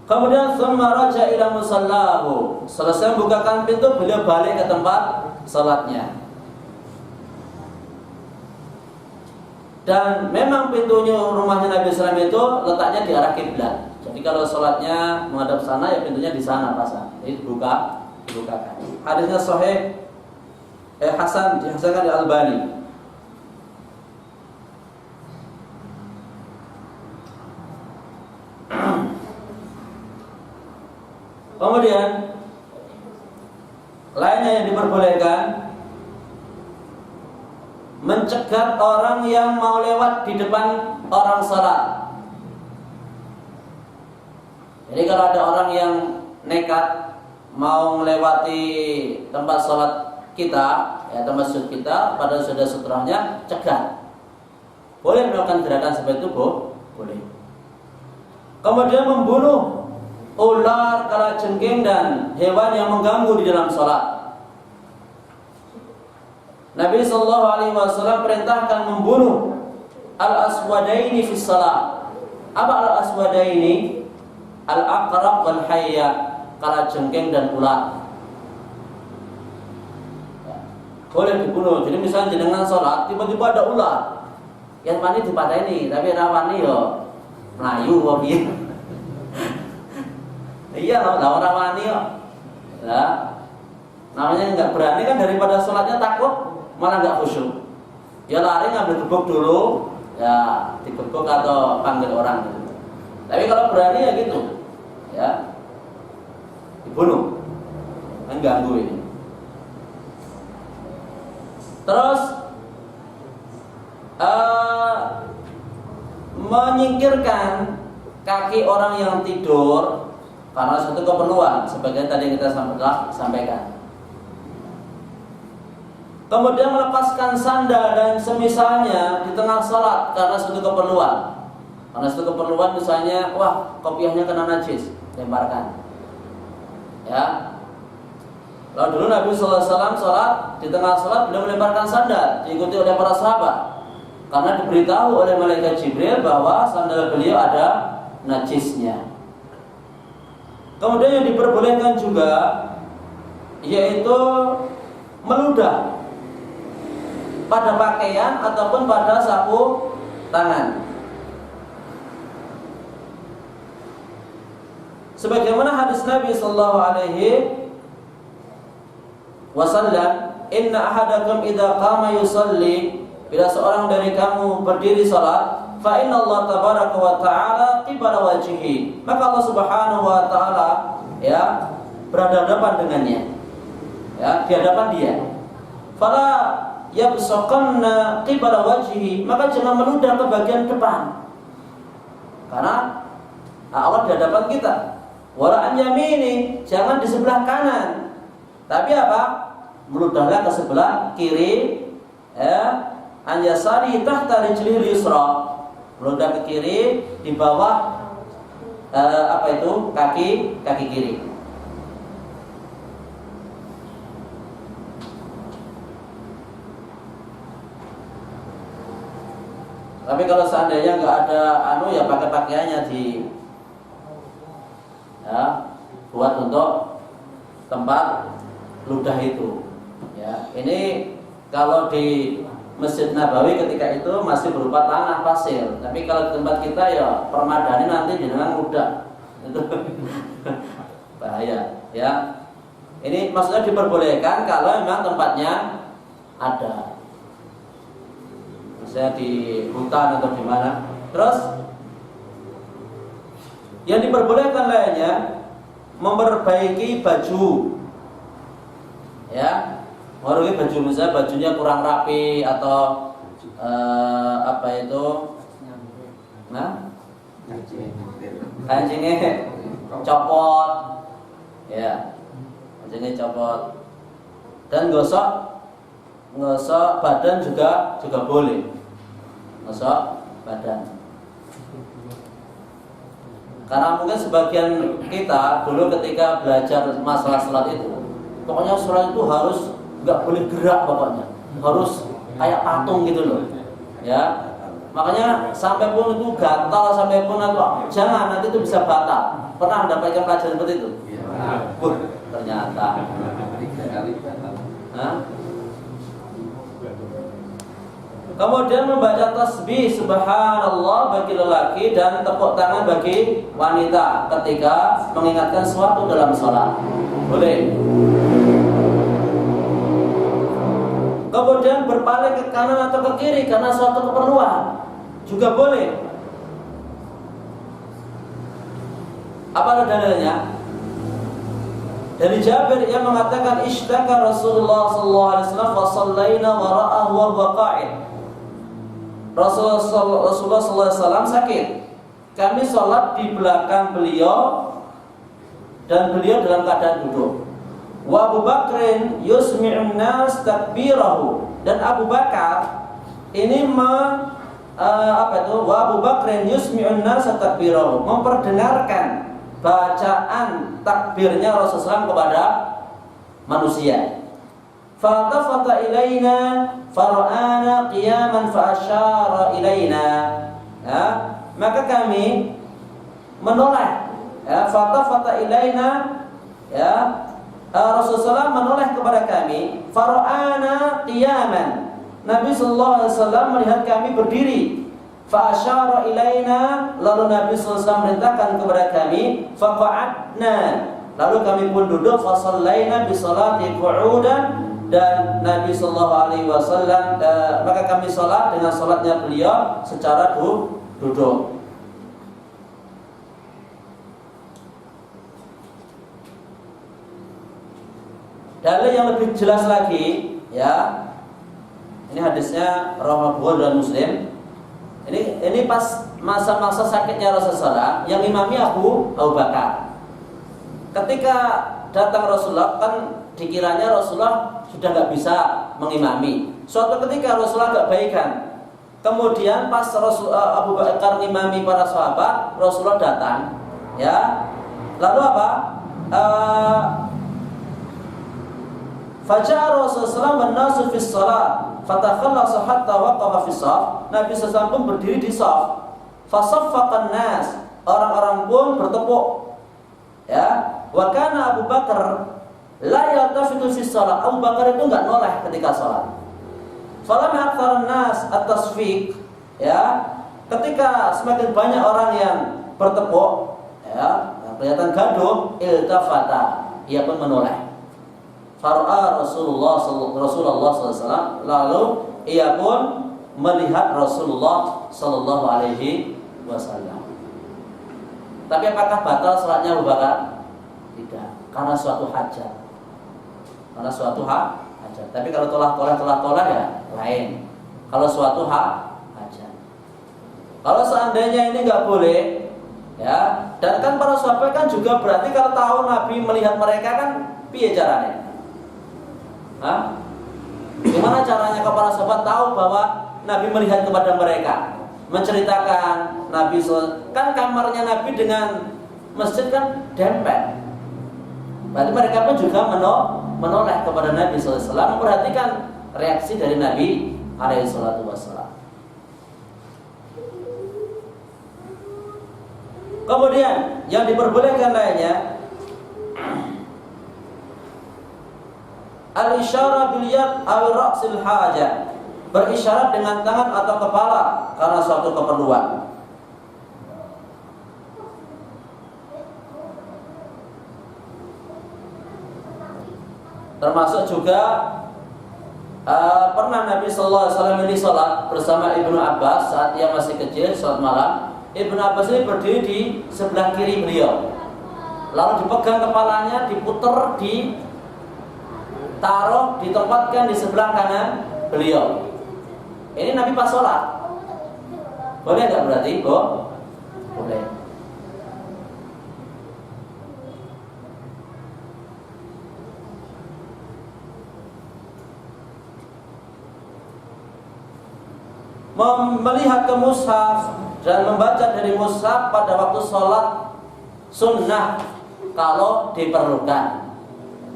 Kemudian summa raja ila musallahu. Selesai membukakan pintu, beliau balik ke tempat salatnya. Dan memang pintunya rumahnya Nabi SAW itu letaknya di arah kiblat. Jadi kalau salatnya menghadap sana, ya pintunya di sana pasang. Jadi dibukakan. Hadisnya sahih, Hasan, dihasankan di Albani. Kemudian lainnya yang diperbolehkan, mencegat orang yang mau lewat di depan orang salat. Jadi kalau ada orang yang nekat mau melewati tempat salat kita, ya tempat sujud kita, pada sudah setelahnya, cegat. Boleh melakukan gerakan seperti itu, boleh. Kemudian membunuh ular, kalajengking dan hewan yang mengganggu di dalam salat. Nabi sallallahu alaihi wasallam perintahkan membunuh al-aswadaini fi salat. Apa al-aswadaini? Al-aqrab wal hayya, kalajengking dan ular. Ya, boleh dibunuh. Jadi misalnya dengan salat tiba-tiba ada ular. Yang wani dipateni, tapi rawani yo melayu kok piye. Iya, orang wani kok. Nah, namanya nggak berani kan, daripada sholatnya takut malah nggak khusyuk. Ya lari ngambil gebuk dulu, ya digebuk atau panggil orang gitu. Tapi kalau berani ya gitu, ya dibunuh, mengganggu ini. Terus menyingkirkan kaki orang yang tidur karena suatu keperluan, sebagai tadi yang kita sampaikan. Kemudian melepaskan sandal dan semisalnya di tengah salat karena suatu keperluan. Karena suatu keperluan, misalnya, wah kopiahnya kena najis, lemparkan. Ya. Lalu dulu Nabi SAW salat, di tengah salat beliau melemparkan sandal, diikuti oleh para sahabat. Karena diberitahu oleh malaikat Jibril bahwa sandal beliau ada najisnya. Kemudian yang diperbolehkan juga yaitu meludah pada pakaian ataupun pada sapu tangan. Sebagaimana hadis Nabi sallallahu alaihi wasallam, "Inna ahadakum idza qama yusalli," bila seorang dari kamu berdiri salat, fa inna Allah tabaraka wa ta'ala qibala wajhihi, maka Allah Subhanahu wa ta'ala ya berhadapan dengannya, ya di hadapan dia. Fala yabsaqanna qibala wajhihi, maka jangan meludah ke bagian depan, karena Allah di hadapan kita. Wala an yamini, jangan di sebelah kanan, tapi apa? Meludahlah ke sebelah kiri, ya. An yasari tahta rijlil yusra, meludah ke kiri di bawah kaki kiri. Tapi kalau seandainya nggak ada ya pakai pakaiannya buat untuk tempat ludah itu. Ya, ini kalau di Masjid Nabawi ketika itu masih berupa tanah pasir. Tapi kalau di tempat kita ya permadani nanti dengan ludah. Itu bahaya. Ya, ini maksudnya diperbolehkan kalau memang tempatnya ada. Misalnya di hutan atau di mana. Terus yang diperbolehkan lainnya memperbaiki baju. Ya, memperbaiki baju, misalnya bajunya kurang rapi atau kancingnya copot. Ya. Kancingnya copot. Dan gosok badan juga boleh. Gosok badan. Karena mungkin sebagian kita dulu ketika belajar masalah salat itu, pokoknya salat itu harus nggak boleh gerak, pokoknya harus kayak patung gitu loh. Ya, makanya sampai pun itu gatal, sampai pun itu jangan, nanti itu bisa batal. Pernah mendapatkan pelajaran seperti itu? Ternyata. Kemudian membaca tasbih subhanallah bagi lelaki dan tepuk tangan bagi wanita ketika mengingatkan sesuatu dalam sholat. Boleh. Kemudian berpaling ke kanan atau ke kiri karena suatu keperluan juga boleh. Apa dalilnya? Dari Jabir yang mengatakan ishtaka Rasulullah sallallahu alaihi wasallam fa shallaina wara'ahu wa huwa qa'id. Rasulullah sallallahu alaihi wasallam sakit. Kami sholat di belakang beliau dan beliau dalam keadaan duduk. Wa Abu Bakrin yusmi'un nas takbirahu, dan Abu Bakar ini Wa Abu Bakrin yusmi'un nas takbirahu, memperdengarkan bacaan takbirnya Rasulullah kepada manusia. Fatafata ilaina fara'ana qiyaman fa'asyara ilaina. Ya, maka kami menoleh. Ya, fatafata ilaina, ya, Rasulullah menoleh kepada kami. Fara'ana qiyaman. Nabi sallallahu alaihi wasallam melihat kami berdiri. Fa'asyara ilaina, lalu Nabi sallallahu alaihi wasallam merintahkan kepada kami. Faqa'adna, lalu kami pun duduk. Fa shallaina bi sholati qu'udan, dan Nabi sallallahu alaihi wasallam maka kami salat dengan salatnya beliau secara duduk. Dalil yang lebih jelas lagi, ya. Ini hadisnya riwayat Bukhari dan Muslim. Ini pas masa-masa sakitnya Rasulullah yang imami Abu Bakar. Ketika datang Rasulullah, kan dikiranya Rasulullah sudah nggak bisa mengimami. Suatu ketika Rasulullah nggak baikan. Kemudian pas Abu Bakar mengimami para sahabat, Rasulullah datang. Ya, lalu apa? Fajar Rasulullah menasu fi shalat, fatakhallasa hatta waqafa fi shaf. Nabi sallallahu pun berdiri di shaf. Fasaffaqan nas, orang-orang pun bertepuk. Ya, wa kana Abu Bakar la yaltafitu fi shalat. Abu Bakar itu enggak noleh ketika salat. Falamma aktsarun nas at-tasfiq, ya, ketika semakin banyak orang yang bertepuk, ya, kelihatan gaduh, iltafata, ia pun menoleh. Fara'a Rasulullah sallallahu alaihi wasallam, lalu ia pun melihat Rasulullah sallallahu alaihi wasallam. Tapi apakah batal salatnya Abu Bakar? Tidak, karena suatu hajat. Karena suatu hajat. Tapi kalau tolak ya lain. Kalau suatu hajat. Kalau seandainya ini nggak boleh, ya, dan kan para sahabat kan juga berarti kalau tahu Nabi melihat mereka kan piye caranya? Gimana caranya para sahabat tahu bahwa Nabi melihat kepada mereka? Menceritakan Nabi, kan kamarnya Nabi dengan masjid kan dempet. Berarti mereka pun juga menoleh kepada Nabi SAW, memperhatikan reaksi dari Nabi alaihi salatu wassalam. Kemudian yang diperbolehkan lainnya al-isyarah bil yad aw ra'sil hajah, berisyarat dengan tangan atau kepala karena suatu keperluan. Termasuk juga pernah Nabi Sallallahu Alaihi Wasallam ini sholat bersama Ibnu Abbas saat ia masih kecil, sholat malam. Ibnu Abbas ini berdiri di sebelah kiri beliau, lalu dipegang kepalanya, diputer, ditaruh, ditempatkan di sebelah kanan beliau. Ini Nabi pas sholat. Boleh nggak berarti? Boleh. Melihat ke mushaf dan membaca dari mushaf pada waktu sholat sunnah kalau diperlukan.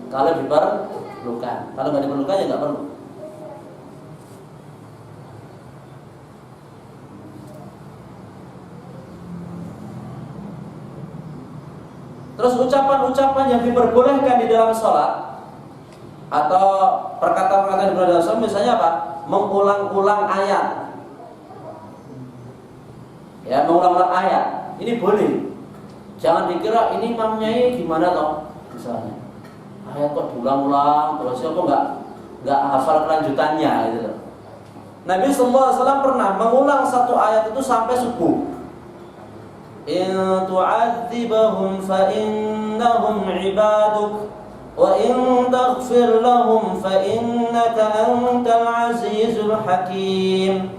Kalau nggak diperlukan ya nggak perlu. Terus ucapan-ucapan yang diperbolehkan di dalam sholat atau perkataan-perkataan yang diperbolehkan dalam sholat, misalnya apa? Mengulang-ulang ayat. Ya, mengulang-ulang ayat. Ini boleh. Jangan dikira ini imamnya gimana toh, misalnya. Ayat kok diulang-ulang, terus kok nggak hafal kelanjutannya gitu loh. Nabi sallallahu alaihi wasallam pernah mengulang satu ayat itu sampai subuh. In tu'adzibahum fa innahum 'ibaduk wa in taghfir lahum fa innaka antal 'azizul hakim.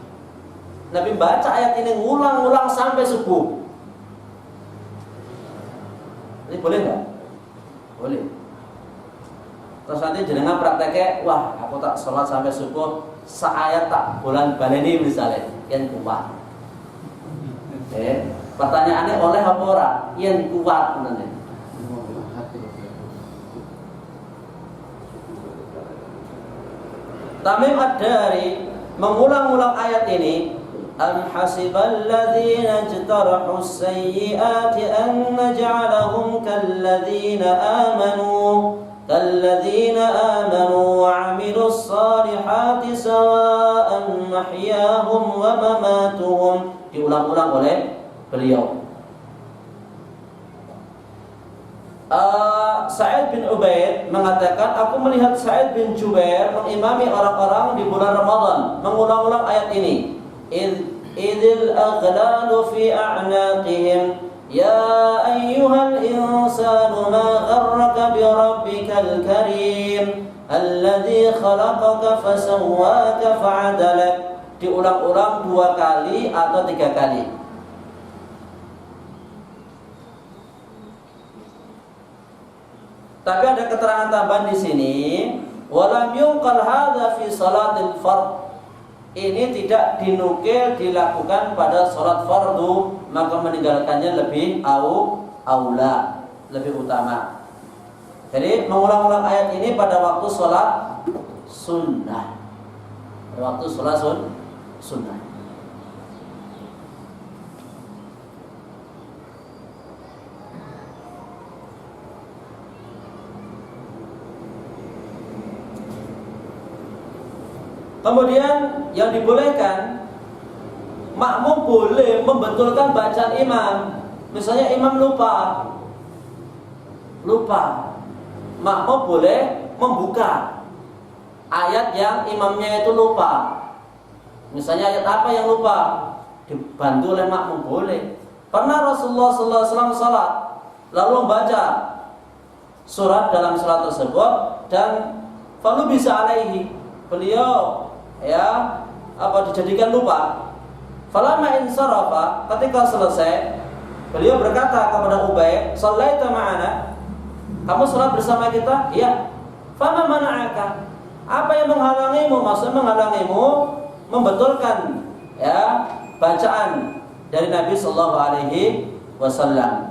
Nabi baca ayat ini ngulang-ngulang sampai subuh. Ini boleh nggak? Boleh. Terus nanti jenengan prakteknya, wah aku tak sholat sampai subuh, seayat tak bulan baleni misalnya, yang kuat. Pertanyaannya oleh apa ora? Yang kuat nanti. Tamim ad-Dari mengulang-ulang ayat ini. Am hasibal ladzina ijtarahu as-sayyi'ati an naj'alahum kalladzina amanu wa 'amilus salihati sawa'an mahyahum wa mamatuhum. Diulang-ulang oleh beliau. Sa'id bin Ubaid mengatakan, aku melihat Sa'id bin Jubair mengimami orang-orang di bulan Ramadan mengulang-ulang ayat ini. Idil aghlalu fi a'naqihim ya ayyuhal insanu ma gharraka bi rabbikal karim alladzi khalaqaka fasawwaka fa'adalak. Diulang-ulang 2 kali atau 3 kali. Tapi ada keterangan tambahan di sini, walam yunqal hadza fi salatil fardh. Ini tidak dinukil dilakukan pada sholat fardu, maka meninggalkannya lebih aula, lebih utama. Jadi mengulang-ulang ayat ini pada waktu sholat sunnah, pada waktu sholat sunnah. Kemudian yang dibolehkan, makmum boleh membetulkan bacaan imam. Misalnya imam lupa, makmum boleh membuka ayat yang imamnya itu lupa. Misalnya ayat apa yang lupa, dibantu oleh makmum boleh. Pernah Rasulullah SAW salat lalu membaca surat dalam surat tersebut dan falu bisa alaihi, beliau dijadikan lupa. Falamma insarafa, ketika selesai beliau berkata kepada Ubay, "Shallaita ma'ana?" Kamu salat bersama kita? Iya. Fama mana'aka? Apa yang menghalangimu? Maksudnya menghalangimu membetulkan bacaan dari Nabi sallallahu alaihi wasallam.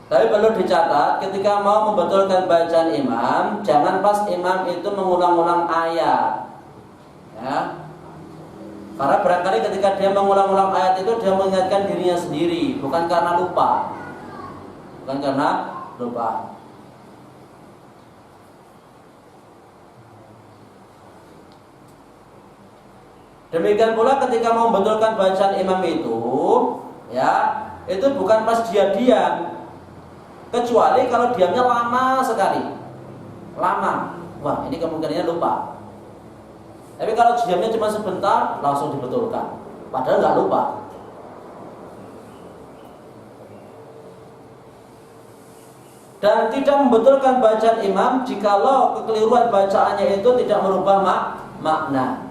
Tapi perlu dicatat ketika mau membetulkan bacaan imam, jangan pas imam itu mengulang-ulang ayat. Ya. Karena barangkali ketika dia mengulang-ulang ayat itu dia mengingatkan dirinya sendiri, bukan karena lupa. Bukan karena lupa. Demikian pula ketika mau membetulkan bacaan imam itu, ya, itu bukan pas dia diam. Kecuali kalau diamnya lama sekali. Lama. Wah, ini kemungkinannya lupa. Tapi kalau diamnya cuma sebentar, langsung dibetulkan. Padahal nggak lupa. Dan tidak membetulkan bacaan imam jikalau kekeliruan bacaannya itu tidak merubah makna.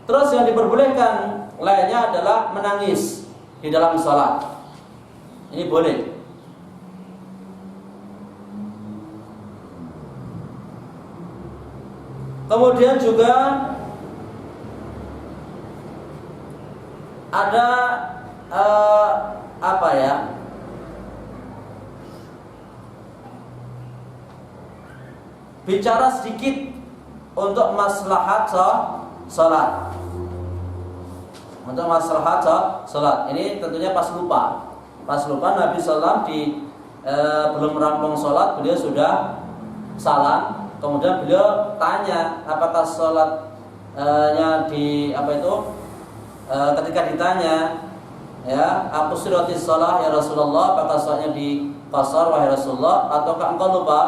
Terus yang diperbolehkan lainnya adalah menangis di dalam salat. Ini boleh. Kemudian juga ada apa ya? Bicara sedikit untuk maslahat salat. Untuk maslahat salat. Ini tentunya pas lupa. Pas lupa Nabi SAW belum merampung sholat, beliau sudah salam. Kemudian beliau tanya apakah sholatnya ketika ditanya, ya, aku suratis sholat ya Rasulullah, apakah sholatnya di qasar wahai Rasulullah, ataukah engkau lupa?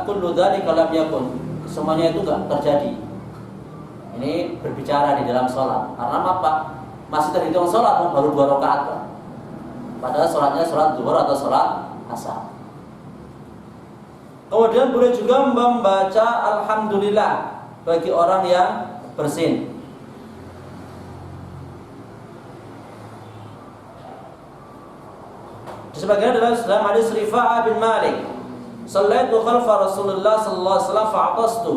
Kullu dzalika lam yakun, semuanya itu enggak terjadi. Ini berbicara di dalam sholat. Karena apa? Masih terhitung sholat, baru 2 rakaat. Padahal sholatnya sholat zuhur atau sholat asar. Kemudian boleh juga membaca alhamdulillah bagi orang yang bersin. Sebagaimana dalam hadis Rifa'ah bin Malik, "Shallaitu khalfa Rasulullah sallallahu alaihi wasallam fa'atastu."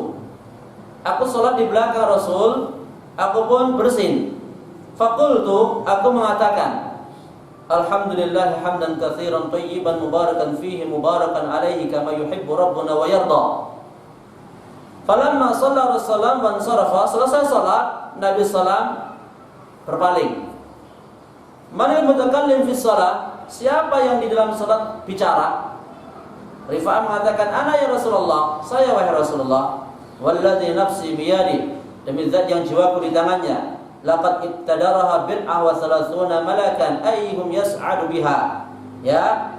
Aku sholat di belakang Rasul, aku pun bersin. Faqultu, aku mengatakan, alhamdulillah hamdan katsiran thayyiban mubarakan fihi mubarakan alaihi kama yuhibbu rabbuna wa yarda. Falamma shalla Rasulullah wa ansarafa, selesai salat Nabi sallam berpaling. Manil mutakallim fi shalah, siapa yang di dalam salat bicara? Rifa'ah mengatakan, ana ya Rasulullah, saya wahai Rasulullah, walladzi nafsi biyadi, demi zat yang jiwaku di tangannya. Laqad ibtadaraha bid'ah wa thalathuna malakan ayyuhum yas'adu biha. Ya,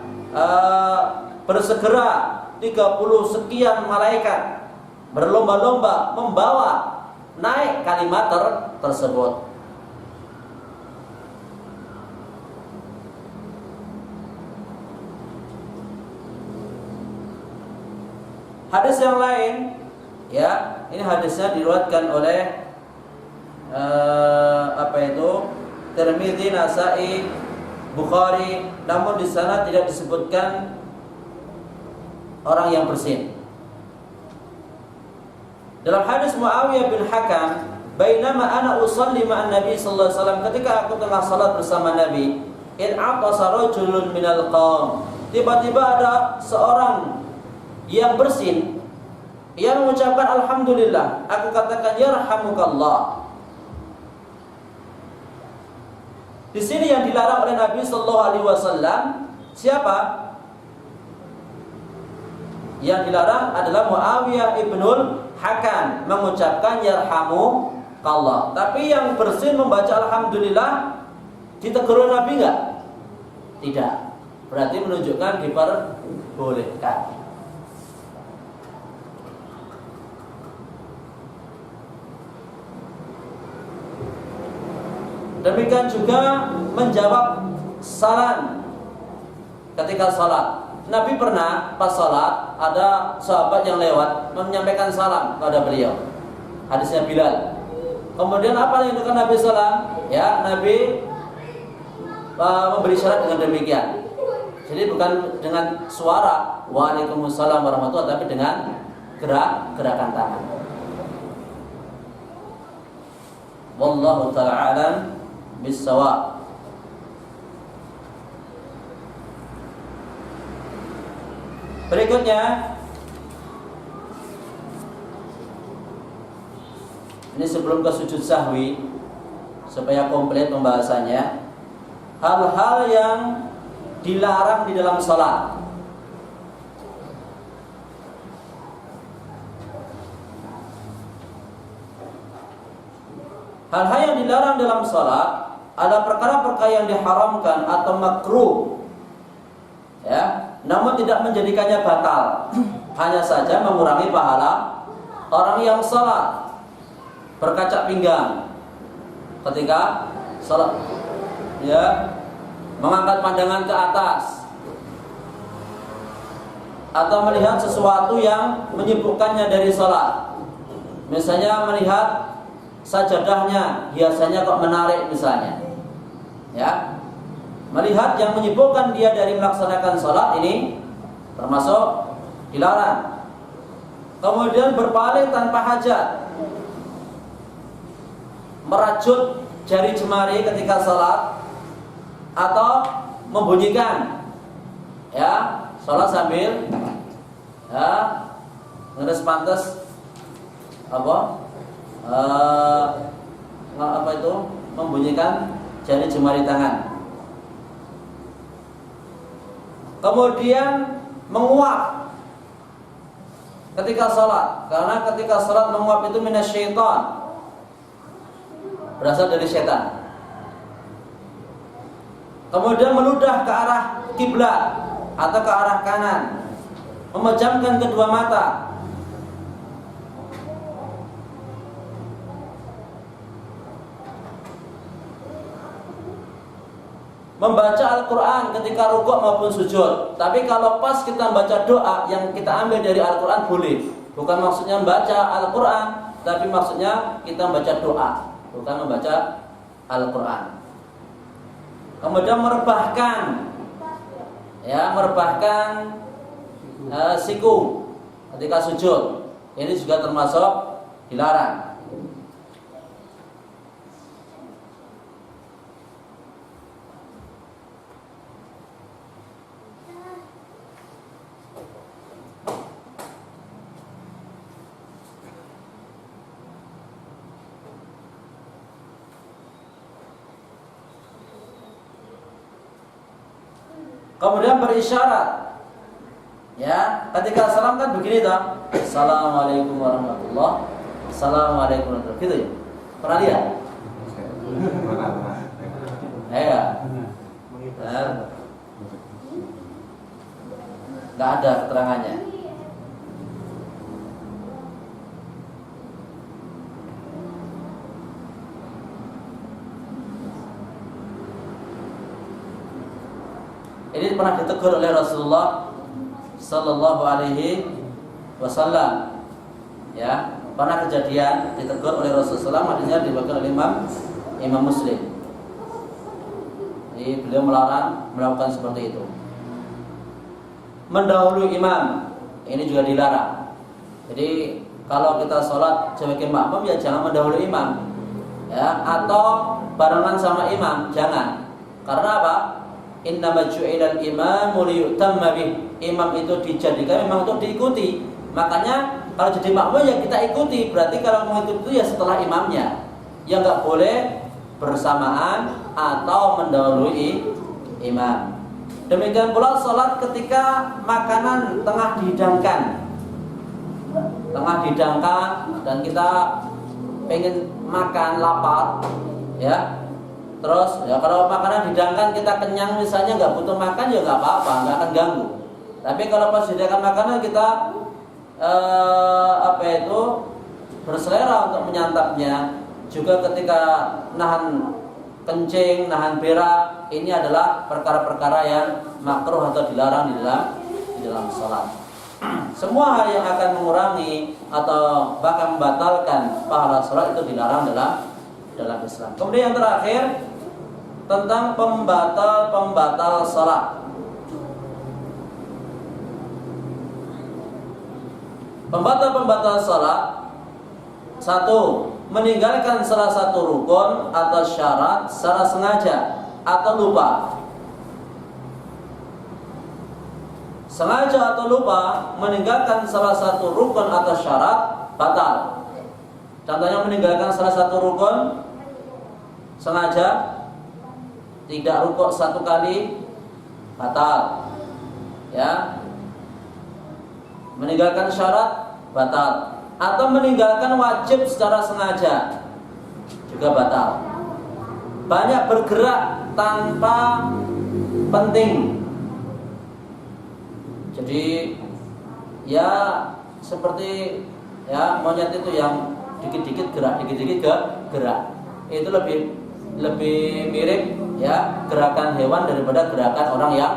bersegera 30 sekian malaikat berlomba-lomba membawa naik kalimat tersebut. Hadis yang lain, ya, ini hadisnya diriwayatkan oleh Tirmidzi, Nasa'i, Bukhari, namun di sana tidak disebutkan orang yang bersin. Dalam hadis Muawiyah bin Hakam, bainama ana usalli ma'an Nabi sallallahu alaihi wasallam, ketika aku tengah salat bersama Nabi, in aqasa rajulun minal qaum, tiba-tiba ada seorang yang bersin, yang mengucapkan alhamdulillah. Aku katakan yarhamukallah. Di sini yang dilarang oleh Nabi sallallahu alaihi wasallam siapa? Yang dilarang adalah Muawiyah ibnul Hakam mengucapkan yarhamukallah. Tapi yang bersin membaca alhamdulillah ditegur Nabi enggak? Tidak. Berarti menunjukkan diperbolehkan. Demikian juga menjawab salam ketika salat. Nabi pernah pas salat ada sahabat yang lewat menyampaikan salam kepada beliau. Hadisnya Bilal. Kemudian apa yang dilakukan Nabi salam? Ya, Nabi memberi syarat dengan demikian. Jadi bukan dengan suara Waalaikumsalam warahmatullahi, tapi dengan gerakan tangan. Wallahu ta'ala alam bis-shawab. Berikutnya, ini sebelum ke sujud sahwi supaya komplit pembahasannya, hal-hal yang dilarang di dalam salat. Hal-hal yang dilarang dalam salat ada perkara-perkara yang diharamkan atau makruh, ya, namun tidak menjadikannya batal, hanya saja mengurangi pahala orang yang salat. Berkaca pinggang ketika salat, ya, mengangkat pandangan ke atas, atau melihat sesuatu yang menyibukkannya dari salat. Misalnya melihat sajadahnya biasanya kok menarik misalnya, ya, melihat yang menyibukkan dia dari melaksanakan salat, ini termasuk dilarang. Kemudian berpaling tanpa hajat, merajut jari jemari ketika salat, atau membunyikan, ya, salat sambil, ya, ngeres pantas apa itu, membunyikan jari jemari tangan. Kemudian menguap ketika salat, karena ketika salat menguap itu minasyaiton, berasal dari setan. Kemudian meludah ke arah kiblat atau ke arah kanan, memejamkan kedua mata, membaca Al-Quran ketika rukuk maupun sujud. Tapi kalau pas kita membaca doa yang kita ambil dari Al-Quran boleh. Bukan maksudnya membaca Al-Quran, tapi maksudnya kita membaca doa, bukan membaca Al-Quran. Kemudian merebahkan, ya, merebahkan siku ketika sujud. Ini juga termasuk dilarang. Kemudian berisyarat, ya, ketika salam kan begini toh, Assalamualaikum warahmatullah, Assalamualaikum warahmatullah, gitu ya. Pernah lihat? Ya, nggak ada keterangannya. Ini pernah ditegur oleh Rasulullah Sallallahu Alaihi Wasallam, ya, pernah kejadian ditegur oleh Rasulullah, hadisnya diriwayatkan oleh Imam Muslim. Jadi beliau melarang melakukan seperti itu. Mendahului imam, ini juga dilarang. Jadi kalau kita sholat sebagai makmum, ya jangan mendahului imam, ya, atau barengan sama imam, jangan. Karena apa? Innama ju'ilal imamu liyutamma bih. Imam itu dijadikan memang untuk diikuti. Makanya kalau jadi makmum ya kita ikuti. Berarti kalau mengikuti itu ya setelah imamnya. Ya nggak boleh bersamaan atau mendahului imam. Demikian pula sholat ketika makanan tengah dihidangkan. Tengah dihidangkan dan kita pengen makan, lapar, ya. Terus ya kalau makanan dihidangkan kita kenyang misalnya, nggak butuh makan ya nggak apa-apa, nggak akan ganggu. Tapi kalau pas dihidangkan makanan kita berselera untuk menyantapnya, juga ketika nahan kencing, nahan berak, ini adalah perkara-perkara yang makruh atau dilarang di dalam salat. Semua hal yang akan mengurangi atau bahkan membatalkan pahala salat itu dilarang dalam Islam. Kemudian yang terakhir tentang pembatal salat. Pembatal salat: 1. Meninggalkan salah satu rukun atau syarat secara sengaja atau lupa. sengaja atau lupa meninggalkan salah satu rukun atau syarat, batal. Contohnya meninggalkan salah satu rukun sengaja, tidak rukuk satu kali, batal. Ya. Meninggalkan syarat, batal. Atau meninggalkan wajib secara sengaja, juga batal. Banyak bergerak tanpa penting. Jadi ya seperti ya monyet itu yang dikit-dikit gerak, dikit-dikit gerak. Itu lebih mirip ya gerakan hewan daripada gerakan orang yang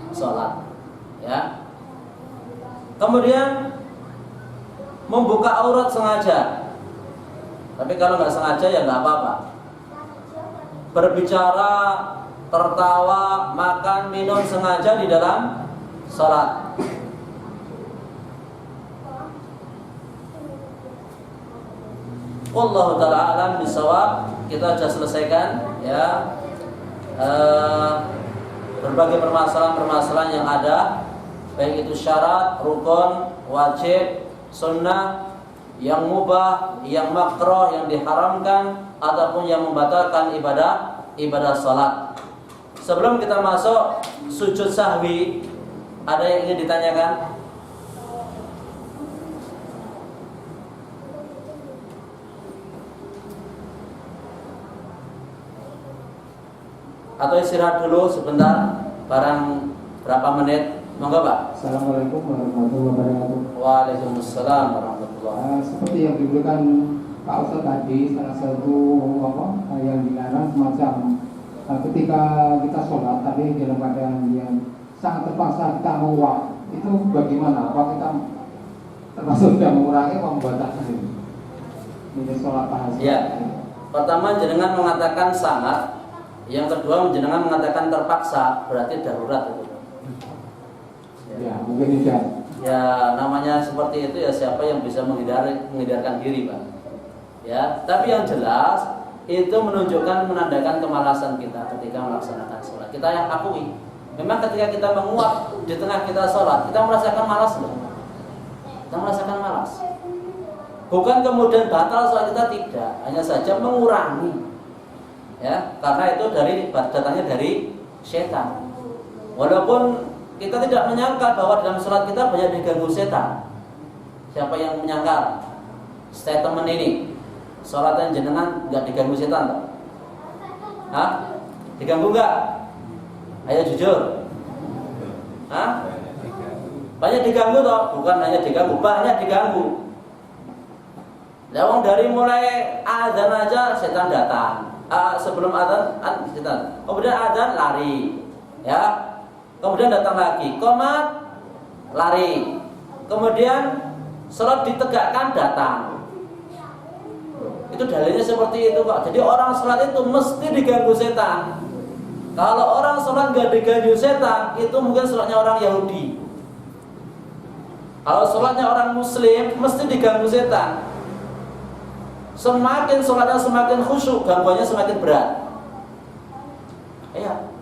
sholat. Ya. Kemudian membuka aurat sengaja. Tapi kalau nggak sengaja ya nggak apa-apa. Berbicara, tertawa, makan, minum sengaja di dalam sholat. Wallahu ta'ala alam bisawab. Kita sudah selesaikan ya berbagai permasalahan-permasalahan yang ada, baik itu syarat, rukun, wajib, sunnah, yang mubah, yang makruh, yang diharamkan, ataupun yang membatalkan ibadah salat. Sebelum kita masuk sujud sahwi, ada yang ingin ditanyakan? Atau istirahat dulu sebentar, barang berapa menit? Monggo Pak. Assalamualaikum warahmatullahi wabarakatuh. Waalaikumsalam warahmatullahi wabarakatuh. Seperti yang diberikan Pak Ustadz tadi, salah satu yang dilarang semacam ketika kita sholat tapi dalam keadaan yang sangat terpaksa kita menguap, itu bagaimana? Apa kita termasuk sudah mengurangi atau membatasi ini sholat tahajud? Ya, pertama jenengan mengatakan sangat, yang kedua jenengan mengatakan terpaksa, berarti darurat itu. Ya, mungkin tidak. Ya, namanya seperti itu ya, siapa yang bisa menghindarkan diri, Pak. Ya, tapi yang jelas itu menunjukkan, menandakan kemalasan kita ketika melaksanakan sholat. Kita yang akui, memang ketika kita menguap di tengah kita sholat, kita merasakan malas loh. Kita merasakan malas. Bukan kemudian batal sholat kita, tidak, hanya saja mengurangi. Ya, karena itu datangnya dari setan. Walaupun kita tidak menyangka bahwa dalam sholat kita banyak diganggu setan. Siapa yang menyangka statement ini? Sholat yang jenengan nggak diganggu setan, tak? Hah? Diganggu nggak? Ayo jujur. Hah? Banyak diganggu toh? Bukan hanya diganggu, banyak diganggu. Lawang dari mulai azan aja setan datang. Sebelum azan setan. Kemudian azan lari. Ya. Kemudian datang lagi, qomat, lari. Kemudian sholat ditegakkan, datang. Itu dalilnya seperti itu Pak. Jadi orang sholat itu mesti diganggu setan. Kalau orang sholat nggak diganggu setan, itu mungkin sholatnya orang Yahudi. Kalau sholatnya orang Muslim, mesti diganggu setan. Semakin sholatnya semakin khusyuk, gangguannya semakin berat. Iya.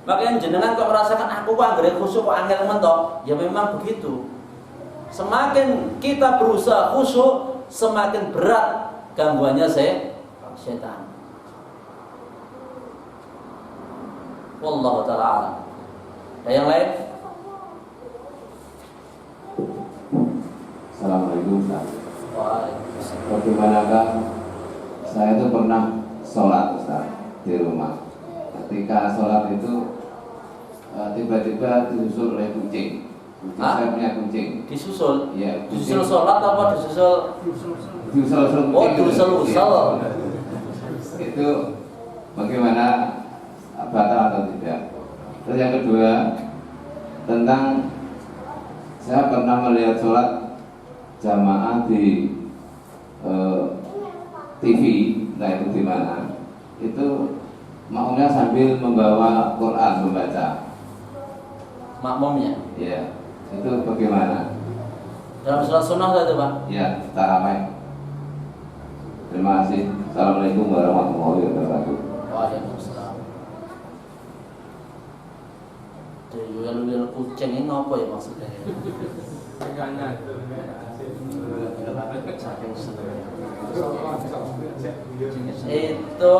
Makanya jenengan kok merasakan aku kok anggere khusyuk kok angel mentok, ya memang begitu. Semakin kita berusaha khusyuk, semakin berat gangguannya setan. Wallahu ta'ala a'lam. Ada yang lain? Assalamualaikum Ustaz. Waalaikumsalam. Bagaimanakah saya itu pernah sholat Ustaz di rumah. Ketika sholat itu tiba-tiba disusul oleh kucing. Saya punya kucing. Disusul? Iya. Disusul sholat apa disusul? Disusul Oh, kucing. disusul. Itu bagaimana, batal atau tidak? Terus yang kedua tentang saya pernah melihat sholat jamaah di TV, entah itu di mana. Itu makmumnya sambil membawa Quran membaca. Makmumnya? Ya, itu bagaimana? Dalam sholat sunnah itu Pak? Ya, tarawih. Terima kasih. Assalamualaikum warahmatullahi wabarakatuh. Waalaikumsalam. Yuyul kucing ini apa ya maksudnya? Saking senengnya. Itu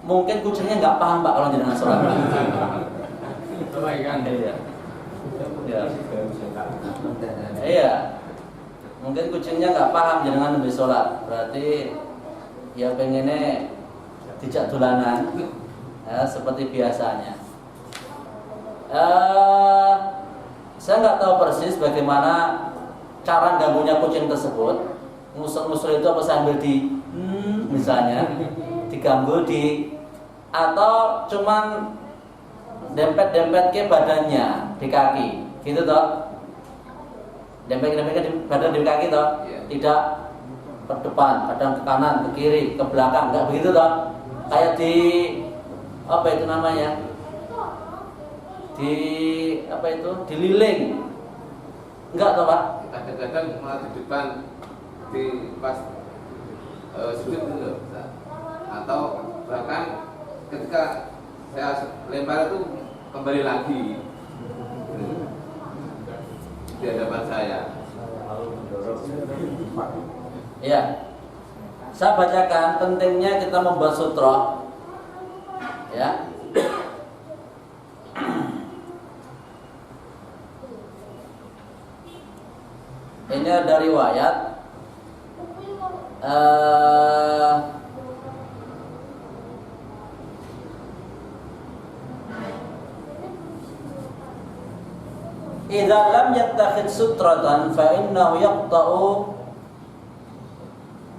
mungkin kucingnya nggak paham Pak kalau jenengan sholat. Iya. Mungkin kucingnya nggak paham jenengan lebih sholat. Berarti ya pengennya tidak dolanan ya, seperti biasanya. Saya nggak tahu persis bagaimana cara ganggunya kucing tersebut. Ngusul-ngusul itu apa sambil misalnya diganggu atau cuman dempet-dempet ke badannya di kaki, gitu toh? Dempet-dempet di badan di kaki toh? Tidak ke depan, kadang ke kanan, ke kiri, ke belakang, enggak begitu toh? Kayak di apa itu namanya? Dililing. Enggak toh, Pak? Kadang-kadang malah di depan di pas sudut itu atau bahkan ketika saya lempar itu kembali lagi di hadapan saya. Ya, saya bacakan pentingnya kita membuat sutra. Ya. Ini ada riwayat idza lam yattakhid sutratan fa innahu yaqta'u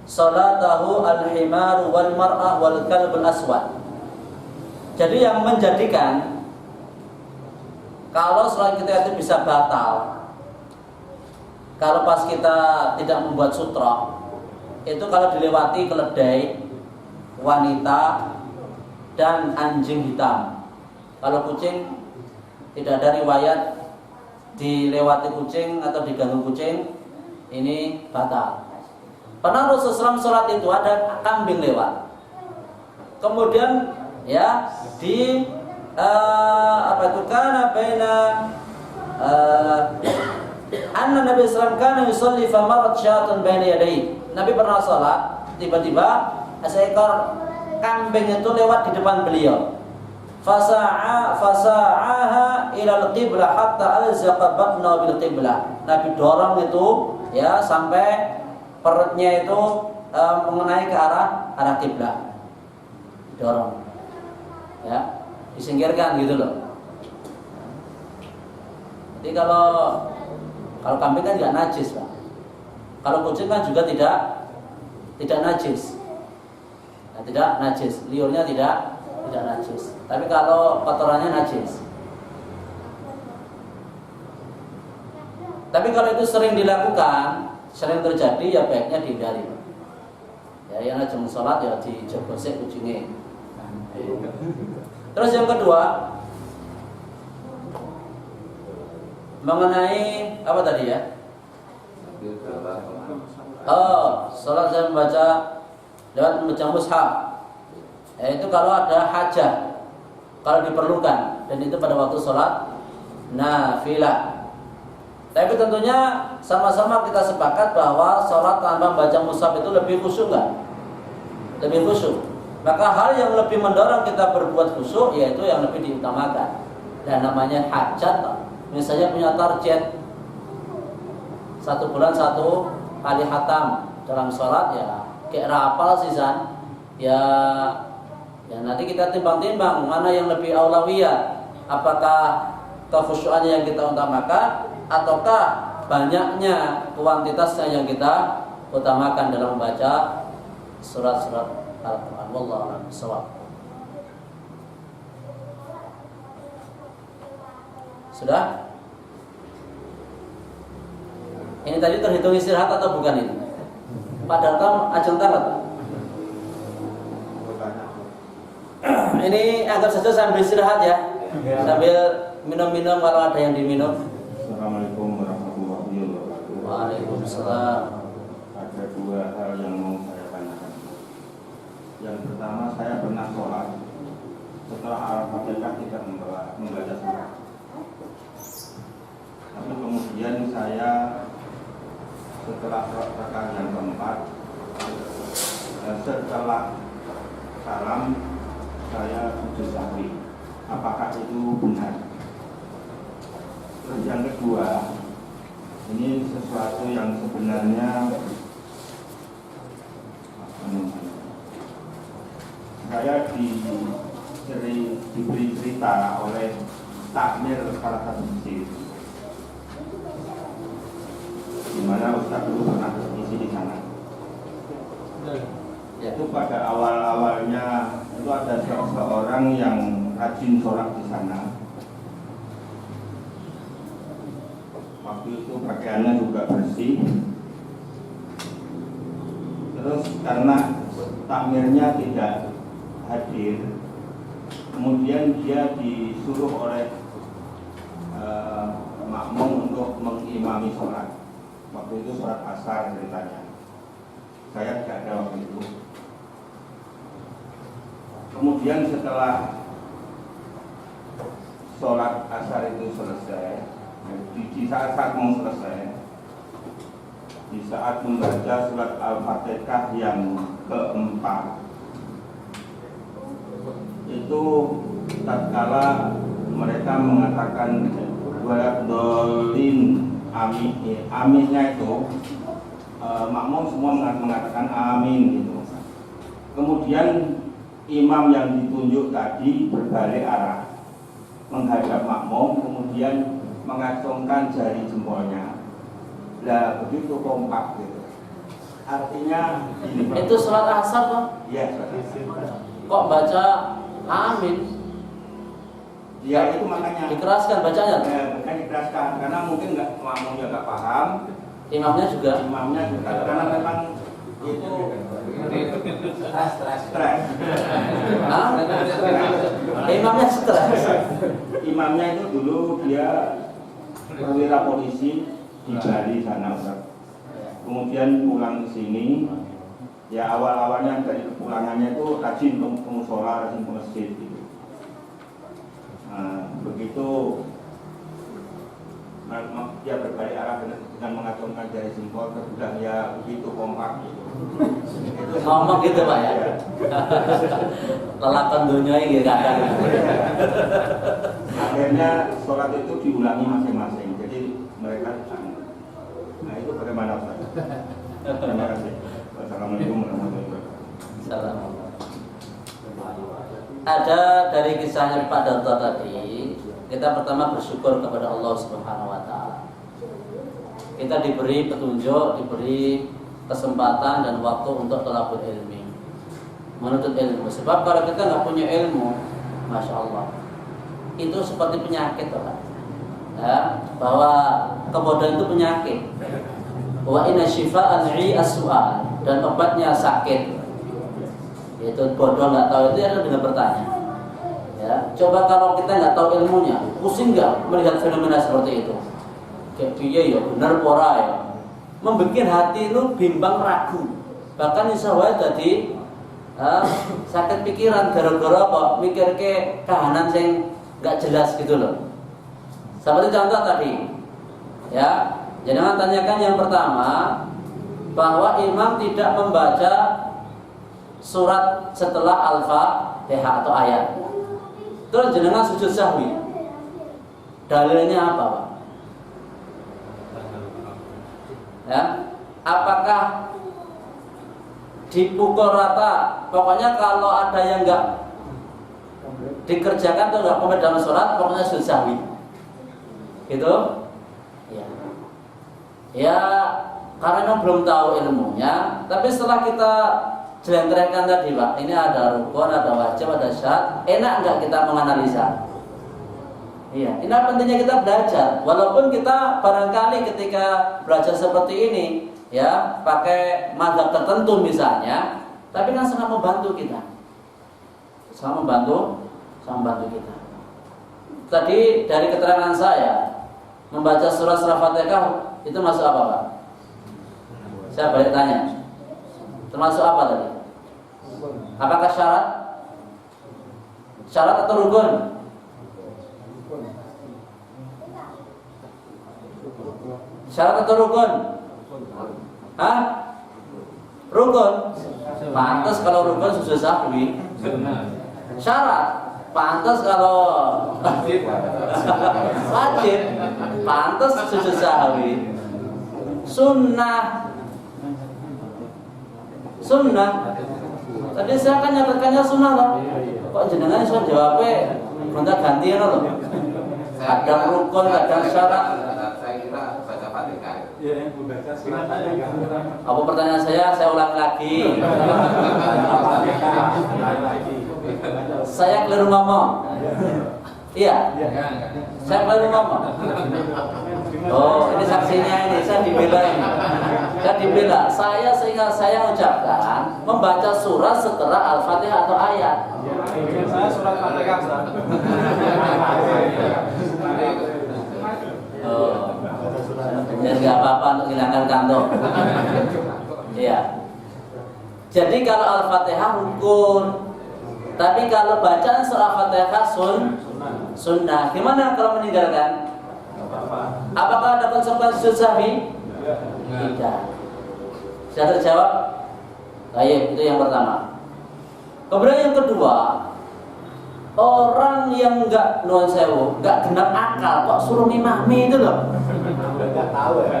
salatahu al-himar wal mar'ah wal kalbul aswad. Jadi yang menjadikan kalau sholat kita itu bisa batal kalau pas kita tidak membuat sutra, itu kalau dilewati keledai, wanita, dan anjing hitam. Kalau kucing, tidak ada riwayat dilewati kucing atau diganggu kucing, ini batal. Pernah Rasulullah SAW sholat itu ada kambing lewat. Kemudian ya di kana baina anna Nabi sallallahu alaihi wasallam kana yusalli fa marat syatun baina yadayhi. Nabi pernah salat, tiba-tiba seekor kambing itu lewat di depan beliau. Fasa'aha ila al-qiblah hatta alzaqa batna bil qiblah. Nabi dorong itu ya sampai perutnya itu mengenai ke arah kiblat. Dorong. Ya, disingkirkan gitu loh. Jadi kalau kambing kan tidak najis, Pak. Kalau kucing kan juga tidak najis. Nah, tidak najis, liurnya tidak najis. Tapi kalau kotorannya najis. Tapi kalau itu sering dilakukan, sering terjadi, ya baiknya dihindari. Ya, yang ajeng sholat ya dijogosek kucingnya. Terus yang kedua, mengenai apa tadi ya? Sholat saya membaca lewat membaca mushaf. Itu kalau ada hajat, kalau diperlukan, dan itu pada waktu sholat nafilah. Tapi tentunya sama-sama kita sepakat bahwa sholat tanpa membaca mushaf itu lebih khusyuk enggak? Lebih khusyuk. Maka hal yang lebih mendorong kita berbuat khusyuk yaitu yang lebih diutamakan. Dan namanya hajat. Misalnya punya target 1 bulan 1 kali khatam dalam sholat, ya kayak rapal sih San. Ya nanti kita timbang-timbang mana yang lebih aulawiyah. Apakah kekhusyukannya yang kita utamakan ataukah banyaknya kuantitasnya yang kita utamakan dalam membaca surat-surat Al-Quran. Wallahu a'lam bishawab. Sudah? Ini tadi terhitung istirahat atau bukan ini? Padahal kamu ajeng tamat. Ini anggap saja sambil istirahat ya. Sambil minum-minum kalau ada yang diminum. Assalamualaikum warahmatullahi wabarakatuh. Waalaikumsalam. Ada 2 hal yang mau saya tanyakan. Yang pertama, saya pernah sholat setelah Al-Fatihah tidak membaca surat. Tapi kemudian saya setelah rakaat yang keempat, setelah salam saya sujud sahwi. Apakah itu benar? Terus yang kedua, ini sesuatu yang sebenarnya saya diberi cerita oleh takmir salah satu masjid, di mana Ustaz dulu pernah mengisi di sana. Itu pada awal-awalnya itu ada seorang yang rajin sholat di sana. Waktu itu pakaiannya juga bersih. Terus karena takmirnya tidak hadir, kemudian dia disuruh oleh makmum untuk mengimami sholat. Waktu itu sholat asar ceritanya. Saya tidak ada waktu itu. Kemudian setelah sholat asar itu selesai, di saat mau selesai, di saat membaca surat Al-Fatihah yang keempat, itu tatkala mereka mengatakan waladhdallin, aminnya itu makmum semua mengatakan amin gitu. Kemudian imam yang ditunjuk tadi berbalik arah menghadap makmum, kemudian mengacungkan jari jempolnya. Lah begitu kompak gitu. Artinya ini Itu sholat asar Pak? Iya, sholat asar. Kok baca amin? Ya itu makanya Dikeraskan bacanya? bukan dikeraskan karena mungkin makmumnya nggak paham, Imamnya juga? imamnya juga karena memang itu stres. Hah? Imamnya stres? Imamnya itu dulu dia perwira polisi di Bali sana, Ustaz. Kemudian pulang ke sini, ya awal-awalnya dari kepulangannya itu rajin ke musola, rajin ke masjid gitu. Nah, begitu dia berbalik arah dengan mengacungkan jari jempol, terbilang ya begitu kompak gitu. Ngomong gitu Pak ya? Lelakan dunia ini gak ada. Akhirnya sholat itu diulangi masing-masing, jadi mereka sama. Nah itu bagaimana Ustaz? Terima kasih. Wassalamualaikum warahmatullahi wabarakatuh. Salam. Ada dari kisahnya Pak Darto tadi, kita pertama bersyukur kepada Allah Subhanahu wa Ta'ala. Kita diberi petunjuk, diberi kesempatan dan waktu untuk thalabul ilmi, menuntut ilmu. Sebab kalau kita nggak punya ilmu, masya Allah, itu seperti penyakit, Pak. Ya, bahwa kebodohan itu penyakit. Wa inna syifa'an as-su'al, dan obatnya sakit. Yaitu bodoh nggak tahu itu adalah dengan bertanya. Ya, coba kalau kita nggak tahu ilmunya, pusing nggak melihat fenomena seperti itu? Kayak piye ya, benar pora ya. Membuat hati itu bimbang ragu. Bahkan insya Allah tadi sakit pikiran gara-gara apa? Mikir ke kahanan yang nggak jelas gitu loh. Seperti contoh tadi, ya. Jangan tanyakan yang pertama bahwa imam tidak membaca surat setelah Al-Fatihah atau ayat. Terus jenengan sujud sahwi. Dalilnya apa, Pak? Ya, apakah dipukul rata? Pokoknya kalau ada yang enggak dikerjakan atau enggak komplit dalam sholat, pokoknya sujud sahwi. Gitu? Ya. Ya, karena belum tahu ilmunya. Tapi setelah kita jelentrehkan tadi, Pak, ini ada rukun, ada wajib, ada syarat. Enak enggak kita menganalisa? Iya, ini pentingnya kita belajar. Walaupun kita barangkali ketika belajar seperti ini, ya, pakai mazhab tertentu misalnya, tapi kan sangat membantu kita. Sangat membantu kita. Tadi dari keterangan saya, membaca surah Al-Fatihah itu masuk apa, Pak? Saya balik tanya. Termasuk apa tadi? Apakah syarat? Syarat atau rukun? Syarat atau rukun? Hah? Rukun. Pantas kalau rukun sujud sahwi. Syarat. Pantas kalau wajib. Pantas sujud sahwi. Sunnah. Tadi saya kan nyatakannya sunnah loh. Kok jenengan iso jawabnya minta ganti loh. Kadang rukun, kadang syarat. Saya kira baca Fatihah. Apa pertanyaan saya ulangi lagi. Saya keliru ngomong. Iya. Saya keliru ngomong. Oh, ini saksinya ini, saya dibela. Saya sehingga saya ucapkan membaca surah setelah Al-Fatihah atau ayat. Saya surat Fatihah. Oh, ya nggak apa-apa untuk hilangkan kantor. Iya. Jadi kalau Al-Fatihah rukun, tapi kalau bacaan surah Fatihah sunnah. Gimana kalau meninggalkan? Apakah ada konsekuensi sujud sahwi? Tidak. Sudah terjawab? Baik, itu yang pertama. Kemudian yang kedua, orang yang enggak nuan sewu, enggak genap akal, kok suruh ngimami itu loh. Enggak tahu ya.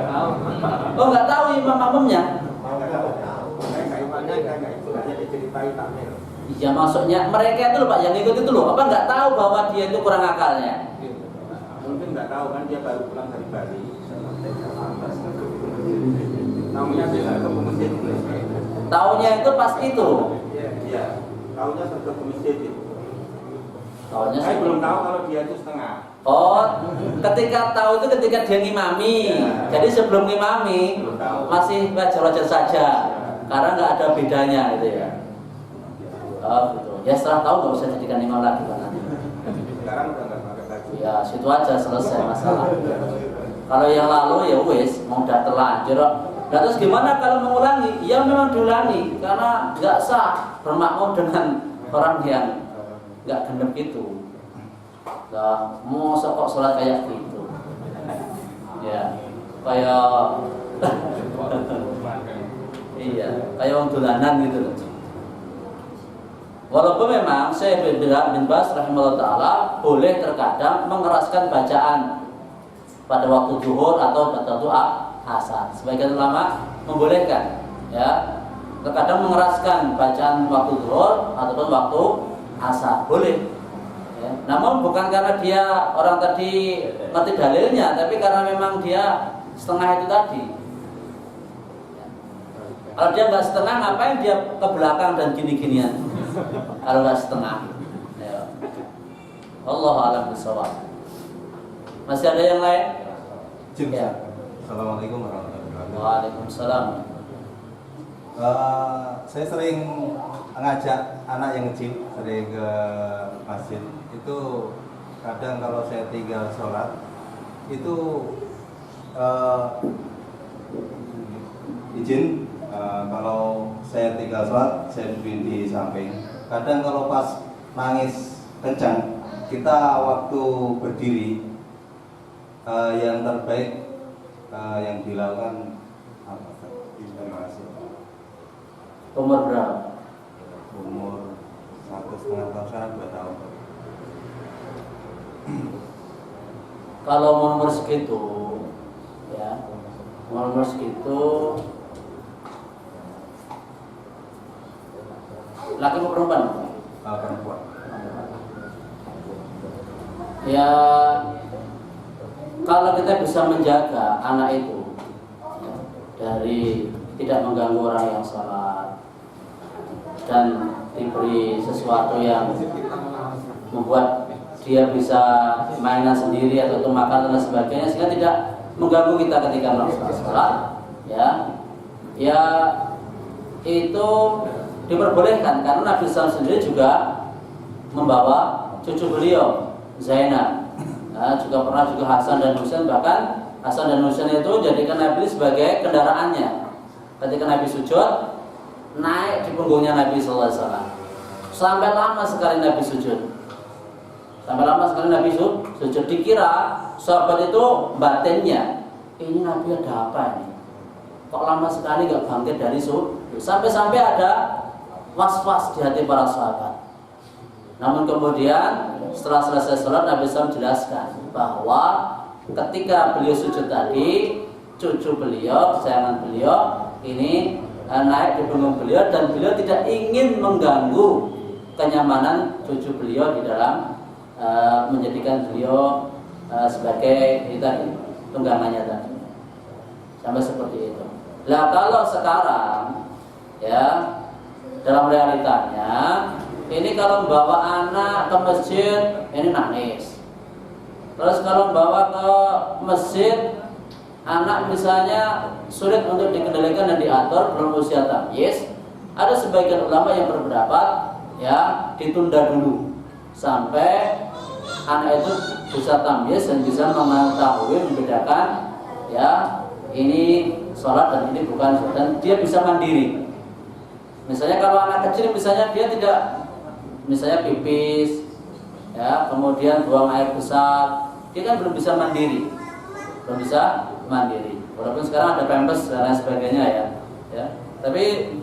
Oh, enggak tahu imam-imamnya. Iya, maksudnya mereka itu loh Pak, yang ikut itu loh, apa enggak tahu bahwa dia itu kurang akalnya? Mungkin nggak tahu kan dia baru pulang dari Bali. Tahunya dia ke masjid. Tahunya itu pas itu. Iya. Tahunya serta ke masjid itu. Tahunya Saya belum tahu kalau dia itu setengah. Oh, ketika tahu itu ketika dia ngimami. Jadi sebelum ngimami masih wajar-wajar saja. Karena nggak ada bedanya gitu ya. Oh gitu. Ya setelah tahu nggak usah jadikan imam lagi kan nanti. Sekarang udah nggak pakai baju. Ya situ aja selesai masalah. Kalau yang lalu ya wes mau udah terlanjur. Nah, terus gimana kalau mengulangi? Ya memang diulangi karena nggak sah bermakmum dengan orang yang nggak genep gitu. Nah, mau kok sholat kayak gitu? Ya, kayak iya, kayak orang dolanan gitu loh. Walaupun memang Syekh bin Baz rahimahullah ta'ala boleh terkadang mengeraskan bacaan pada waktu zuhur atau pada doa asar. Sebagian ulama membolehkan, ya, terkadang mengeraskan bacaan waktu zuhur ataupun waktu asar, boleh. Ya. Namun bukan karena dia orang tadi ngerti dalilnya, tapi karena memang dia setengah itu tadi. Ya. Kalau dia nggak setengah, ngapain dia ke belakang dan gini-ginian? Kalau nggak setengah, ya. Allah a'lam bishawab. Masih ada yang lain? Ya. Assalamualaikum warahmatullahi wabarakatuh. Waalaikumsalam. Saya sering ngajak anak yang kecil sering ke masjid. Itu kadang kalau saya tinggal sholat itu izin kalau saya tinggal sholat saya duduk di samping. Kadang kalau pas nangis kencang kita waktu berdiri yang terbaik yang dilakukan apa? Terima kasih. Umur berapa? Umur 1,5 tahun, sekarang 2 tahun. Kalau umur segitu, ya, umur segitu, laki atau perempuan? Perempuan. Ya, kalau kita bisa menjaga anak itu ya, dari tidak mengganggu orang yang sholat dan diberi sesuatu yang membuat dia bisa mainan sendiri atau makan dan sebagainya sehingga tidak mengganggu kita ketika melaksanakan sholat, ya itu diperbolehkan karena Nabi SAW sendiri juga membawa cucu beliau Zainab. Nah, juga pernah Hasan dan Husain, bahkan Hasan dan Husain itu jadikan Nabi sebagai kendaraannya. Ketika Nabi sujud, naik di punggungnya Nabi SAW. Sampai lama sekali Nabi sujud. Sampai lama sekali Nabi sujud. Dikira sahabat itu batinnya, ini Nabi ada apa ini? Kok lama sekali gak bangkit dari sujud? Sampai-sampai ada was-was di hati para sahabat. Namun kemudian setelah selesai sholat, Nabi SAW jelaskan bahwa ketika beliau sujud tadi, cucu beliau, kesayangan beliau ini naik di punggung beliau, dan beliau tidak ingin mengganggu kenyamanan cucu beliau di dalam menjadikan beliau sebagai tunggangannya tadi. Sampai seperti itu. Lah kalau sekarang ya dalam realitanya ini kalau membawa anak ke masjid ini nangis. Terus kalau membawa ke masjid anak misalnya sulit untuk dikendalikan dan diatur, belum usia tamyiz, ada sebagian ulama yang berpendapat ya ditunda dulu sampai anak itu bisa tamyiz dan bisa mengetahui membedakan ya ini sholat dan ini bukan sholat, dan dia bisa mandiri. Misalnya kalau anak kecil misalnya dia tidak, misalnya pipis ya kemudian buang air besar, dia kan belum bisa mandiri, walaupun sekarang ada pampers dan lain sebagainya ya. Tapi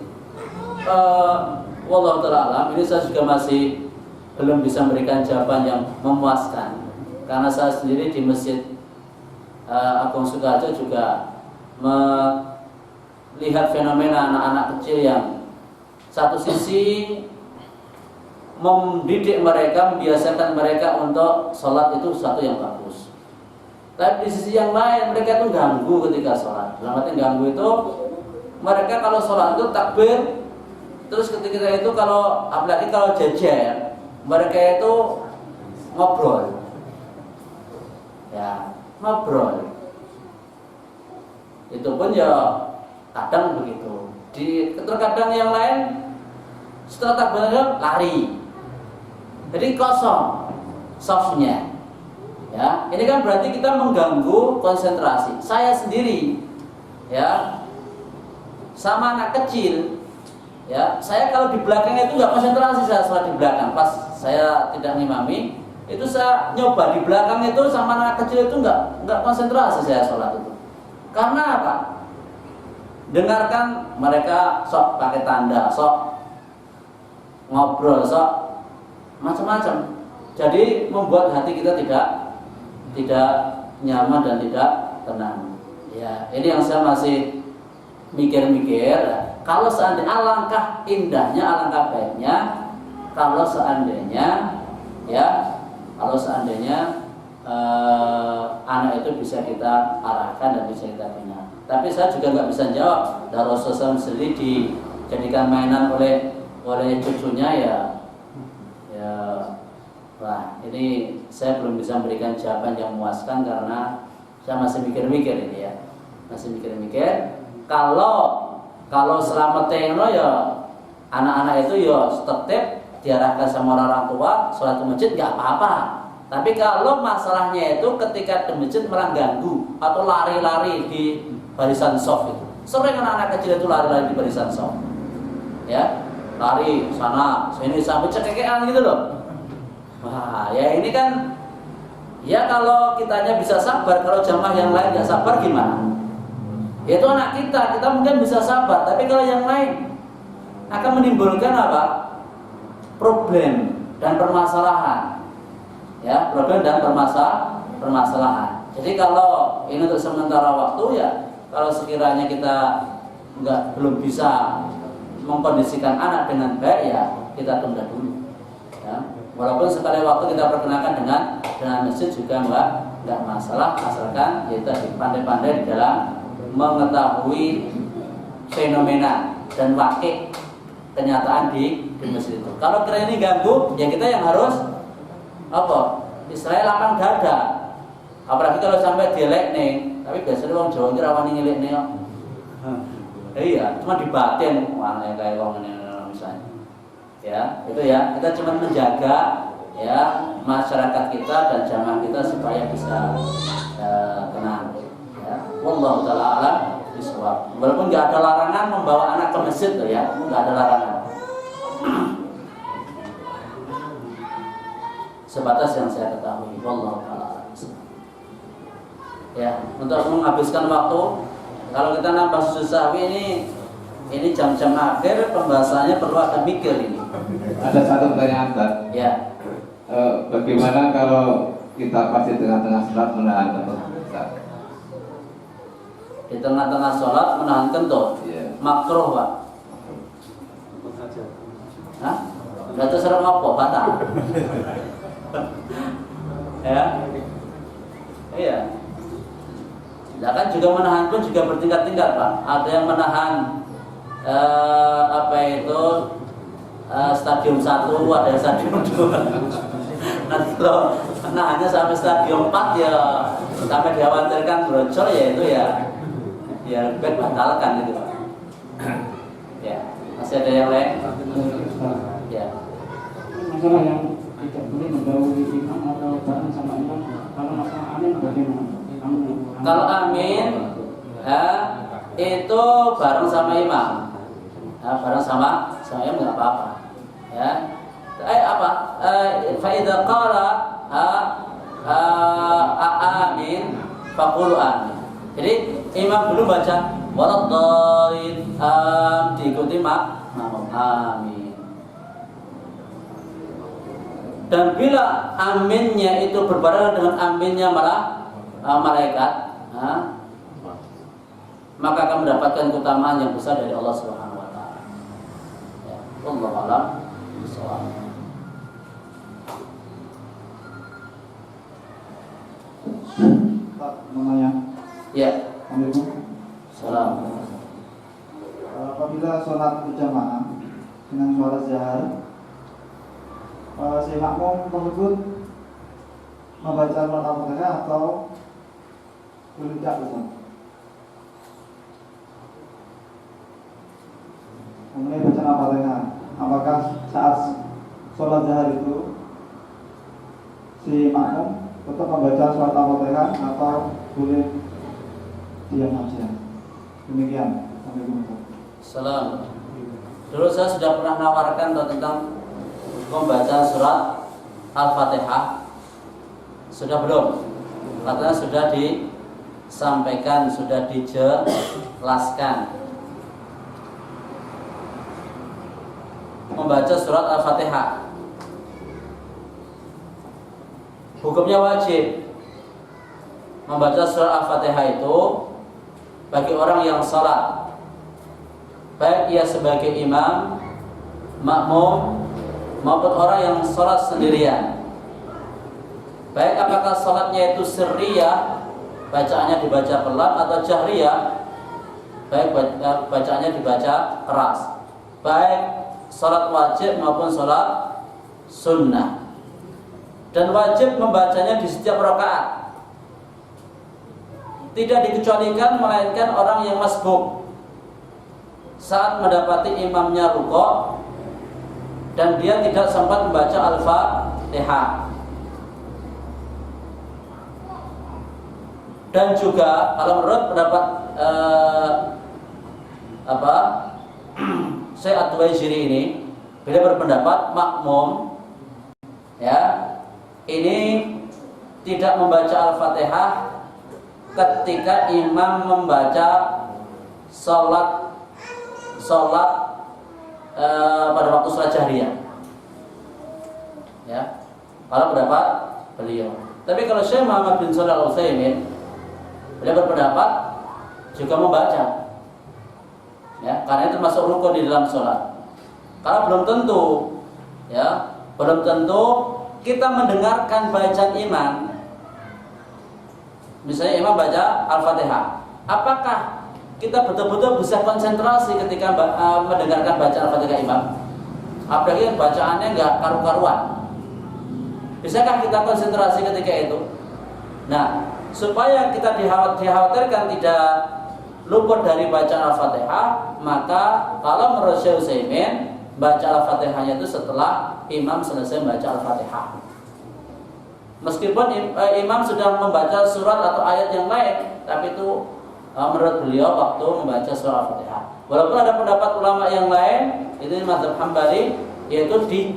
wallahu ta'ala alam, ini saya juga masih belum bisa memberikan jawaban yang memuaskan, karena saya sendiri di Masjid Agung Sukoharjo juga melihat fenomena anak-anak kecil yang satu sisi mendidik mereka, membiasakan mereka untuk sholat itu sesuatu yang bagus. Tapi di sisi yang lain mereka itu ganggu ketika sholat. Dalam arti ganggu itu mereka kalau sholat itu takbir, terus ketika itu kalau apalagi kalau jajar, mereka itu ngobrol, ya ngobrol. Itu pun ya kadang begitu. Terkadang yang lain setelah takbir lari. Jadi kosong softnya. Ya, ini kan berarti kita mengganggu konsentrasi. Saya sendiri ya sama anak kecil ya, saya kalau di belakang itu nggak konsentrasi, saya sholat di belakang. Pas saya tidak ngimami, itu saya nyoba di belakang itu sama anak kecil itu nggak konsentrasi saya sholat itu. Karena apa? Dengarkan mereka sok pakai tanda, sok ngobrol, sok macam-macam. Jadi membuat hati kita tidak nyaman dan tidak tenang. Ya, ini yang saya masih mikir-mikir. Kalau seandainya alangkah indahnya, alangkah baiknya kalau seandainya anak itu bisa kita arahkan dan bisa kita bina. Tapi saya juga nggak bisa jawab. Dan Rasulullah sendiri dijadikan mainan oleh cucunya ya. Wah, ini saya belum bisa memberikan jawaban yang memuaskan karena saya masih mikir-mikir ini ya. Masih mikir-mikir. Kalau selamat tengno ya anak-anak itu ya tertib diarahkan sama orang tua sholat di masjid nggak apa-apa. Tapi kalau masalahnya itu ketika di masjid malah ganggu atau lari-lari di barisan soft itu. Sering anak-anak kecil itu lari-lari di barisan soft. Ya, lari sana sini sampai cekekean gitu loh. Wah, ya ini kan ya kalau kitanya bisa sabar, kalau jamaah yang lain nggak sabar gimana? Itu anak kita mungkin bisa sabar, tapi kalau yang lain akan menimbulkan apa? Problem dan permasalahan. Ya, problem dan permasalahan. Jadi kalau ini untuk sementara waktu ya, kalau sekiranya kita belum bisa mengkondisikan anak dengan baik ya kita tunda dulu. Ya. Walaupun sekali waktu kita perkenalkan dengan masjid juga enggak masalah, asalkan kita pandai-pandai di dalam mengetahui fenomena dan wakil kenyataan di masjid itu. Kalau kira ini ganggu, ya kita yang harus istilahnya lapang dada. Apalagi kalau sampai dialek nih, tapi biasanya orang Jawa ini rawani ngilik nih. Iya, cuma dibatin mana kayak orang ini misalnya. Ya, itu ya. Kita cuma menjaga ya masyarakat kita dan jamaah kita supaya bisa tenang. Ya. Wallahu ta'ala alam bisawab. Walaupun nggak ada larangan membawa anak ke masjid tuh ya, nggak ada larangan. sebatas yang saya ketahui. Wallahu a'lam. Ya, untuk menghabiskan waktu, kalau kita nambah sujud sahwi ini jam-jam akhir pembahasannya perlu ada mikir ini. Ada satu pertanyaan, Ustaz. Ya. Bagaimana kalau kita pas di tengah-tengah sholat menahan kentut, Ustaz? Di tengah-tengah sholat menahan kentut, Iya. makruh Pak. Hah? Berarti serem apa? Batal. Ya. Iya. Nah kan juga menahan pun juga bertingkat-tingkat Pak. Ada yang menahan stadium 1, ada yang stadium 2. Nanti kalau menahannya sampai stadium 4 ya sampai dikhawatirkan brojol ya itu ya lebih batalkan gitu Pak. Ya, masih ada yang lain? Ya. Masalah yang tidak boleh mendahului imam atau bareng sama imam. Kalau masalah amin bagaimana? Kalau amin itu bareng sama imam. Bareng sama imam nggak apa-apa. Ya. Fa idza qala amin faqulu amin. Jadi imam dulu baca waladhdallin diikuti makmum amin. Dan bila aminnya itu berbarengan dengan aminnya malaikat, maka akan mendapatkan keutamaan yang besar dari Allah Subhanahu wa taala. Ya, wallahu a'lam bishawab. Pak, mau nanya. Ya. Assalamualaikum. Salam. Apabila sholat berjamaah dengan suara zahar, si makmum tersebut membaca surat Al-Fatihah atau tidak, Ustaz? Mengenai bacaan Al-Fatihah, apakah saat sholat zahar itu si makmum tetap membaca surat Al-Fatihah atau boleh diam saja? Demikian. Assalamualaikum. Salam. Dulu saya sudah pernah menawarkan tentang membaca surat Al-Fatihah. Sudah belum? Katanya sudah disampaikan, sudah dijelaskan. Membaca surat Al-Fatihah hukumnya wajib. Membaca surat Al-Fatihah itu bagi orang yang salat, baik ia sebagai imam, makmum, maupun orang yang salat sendirian. Baik apakah salatnya itu sirriyah, bacaannya dibaca pelan, atau jahriyah, baik bacaannya dibaca keras. Baik salat wajib maupun salat sunnah. Dan wajib membacanya di setiap rakaat. Tidak dikecualikan melainkan orang yang masbuk saat mendapati imamnya rukuk dan dia tidak sempat membaca Al-Fatihah. Dan juga kalau menurut pendapat Syekh At-Tuwaijiri ini, beliau berpendapat makmum ini tidak membaca Al-Fatihah ketika imam membaca sholat pada waktu sholat jahriyah. Ya, kalau pendapat beliau. Tapi kalau Syekh Muhammad bin Shalih Al-Utsaimin, beliau berpendapat juga membaca. Ya, karena itu termasuk rukun di dalam sholat. Karena belum tentu kita mendengarkan bacaan imam. Misalnya imam baca Al-Fatihah, apakah kita betul-betul bisa konsentrasi ketika mendengarkan bacaan Al-Fatihah imam? Apalagi bacaannya nggak karu-karuan. Bisakah kita konsentrasi ketika itu? Nah, supaya kita dikhawatirkan tidak luput dari bacaan Al-Fatihah, maka kalau menurut Syekh Utsaimin, baca Al-Fatihahnya itu setelah imam selesai membaca Al-Fatihah. Meskipun imam sudah membaca surat atau ayat yang lain, tapi itu menurut beliau waktu membaca surah Al-Fatihah. Walaupun ada pendapat ulama yang lain, itu mazhab Hambali, yaitu di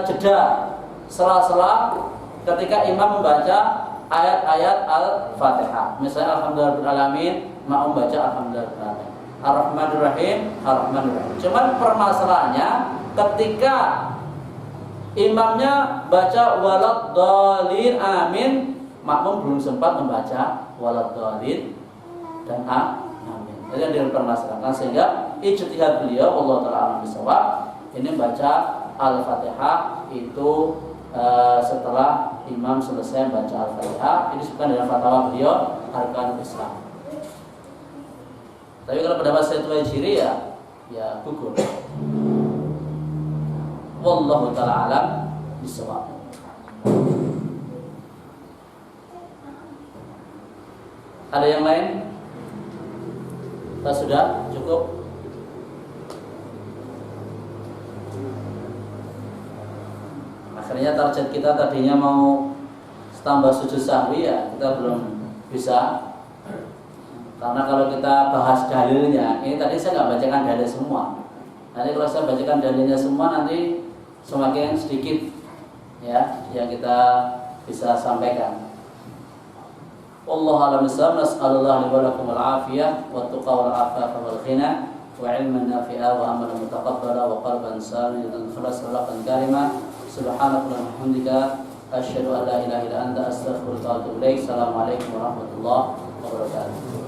jeda sela-sela ketika imam membaca ayat-ayat Al-Fatihah. Misalnya alhamdulillahirabbil makmum baca alhamdulillahirabbil Ar-Rahmanir-Rahim, Ar-Rahmanir-Rahim. Cuman permasalahannya ketika imamnya baca waladdallin amin, makmum belum sempat membaca waladdallin dan amin. Itu yang dipermasalahkan, sehingga ijtihad beliau Allah taala alam bisawab ini baca Al-Fatihah itu setelah imam selesai baca Al-Fatihah. Ini bukan dalam fatwa beliau Arkanul Islam. Tapi kalau pendapat Syekh Tuwaijiri ya gugur. Wallahu taala alam bisawab. Ada yang lain? Kita sudah cukup. Akhirnya target kita tadinya mau tambah sujud sahwi, ya kita belum bisa. Karena kalau kita bahas dalilnya, ini tadi saya nggak bacakan dalil semua. Nanti kalau saya bacakan dalilnya semua, nanti semakin sedikit ya yang kita bisa sampaikan. Wallahu a'lam bishawab. Nas'alullah li wa lakum al-afiyah wa tuqa wal afafa wal ghina wa ilman nafi'a wa amalan mutaqabbala wa qalban saliman khalas wa laqan karima. Subhanakallahumma wa bihamdika asyhadu an la ilaha illa anta astaghfiruka wa atubu ilaik. Assalamualaikum warahmatullahi wabarakatuh.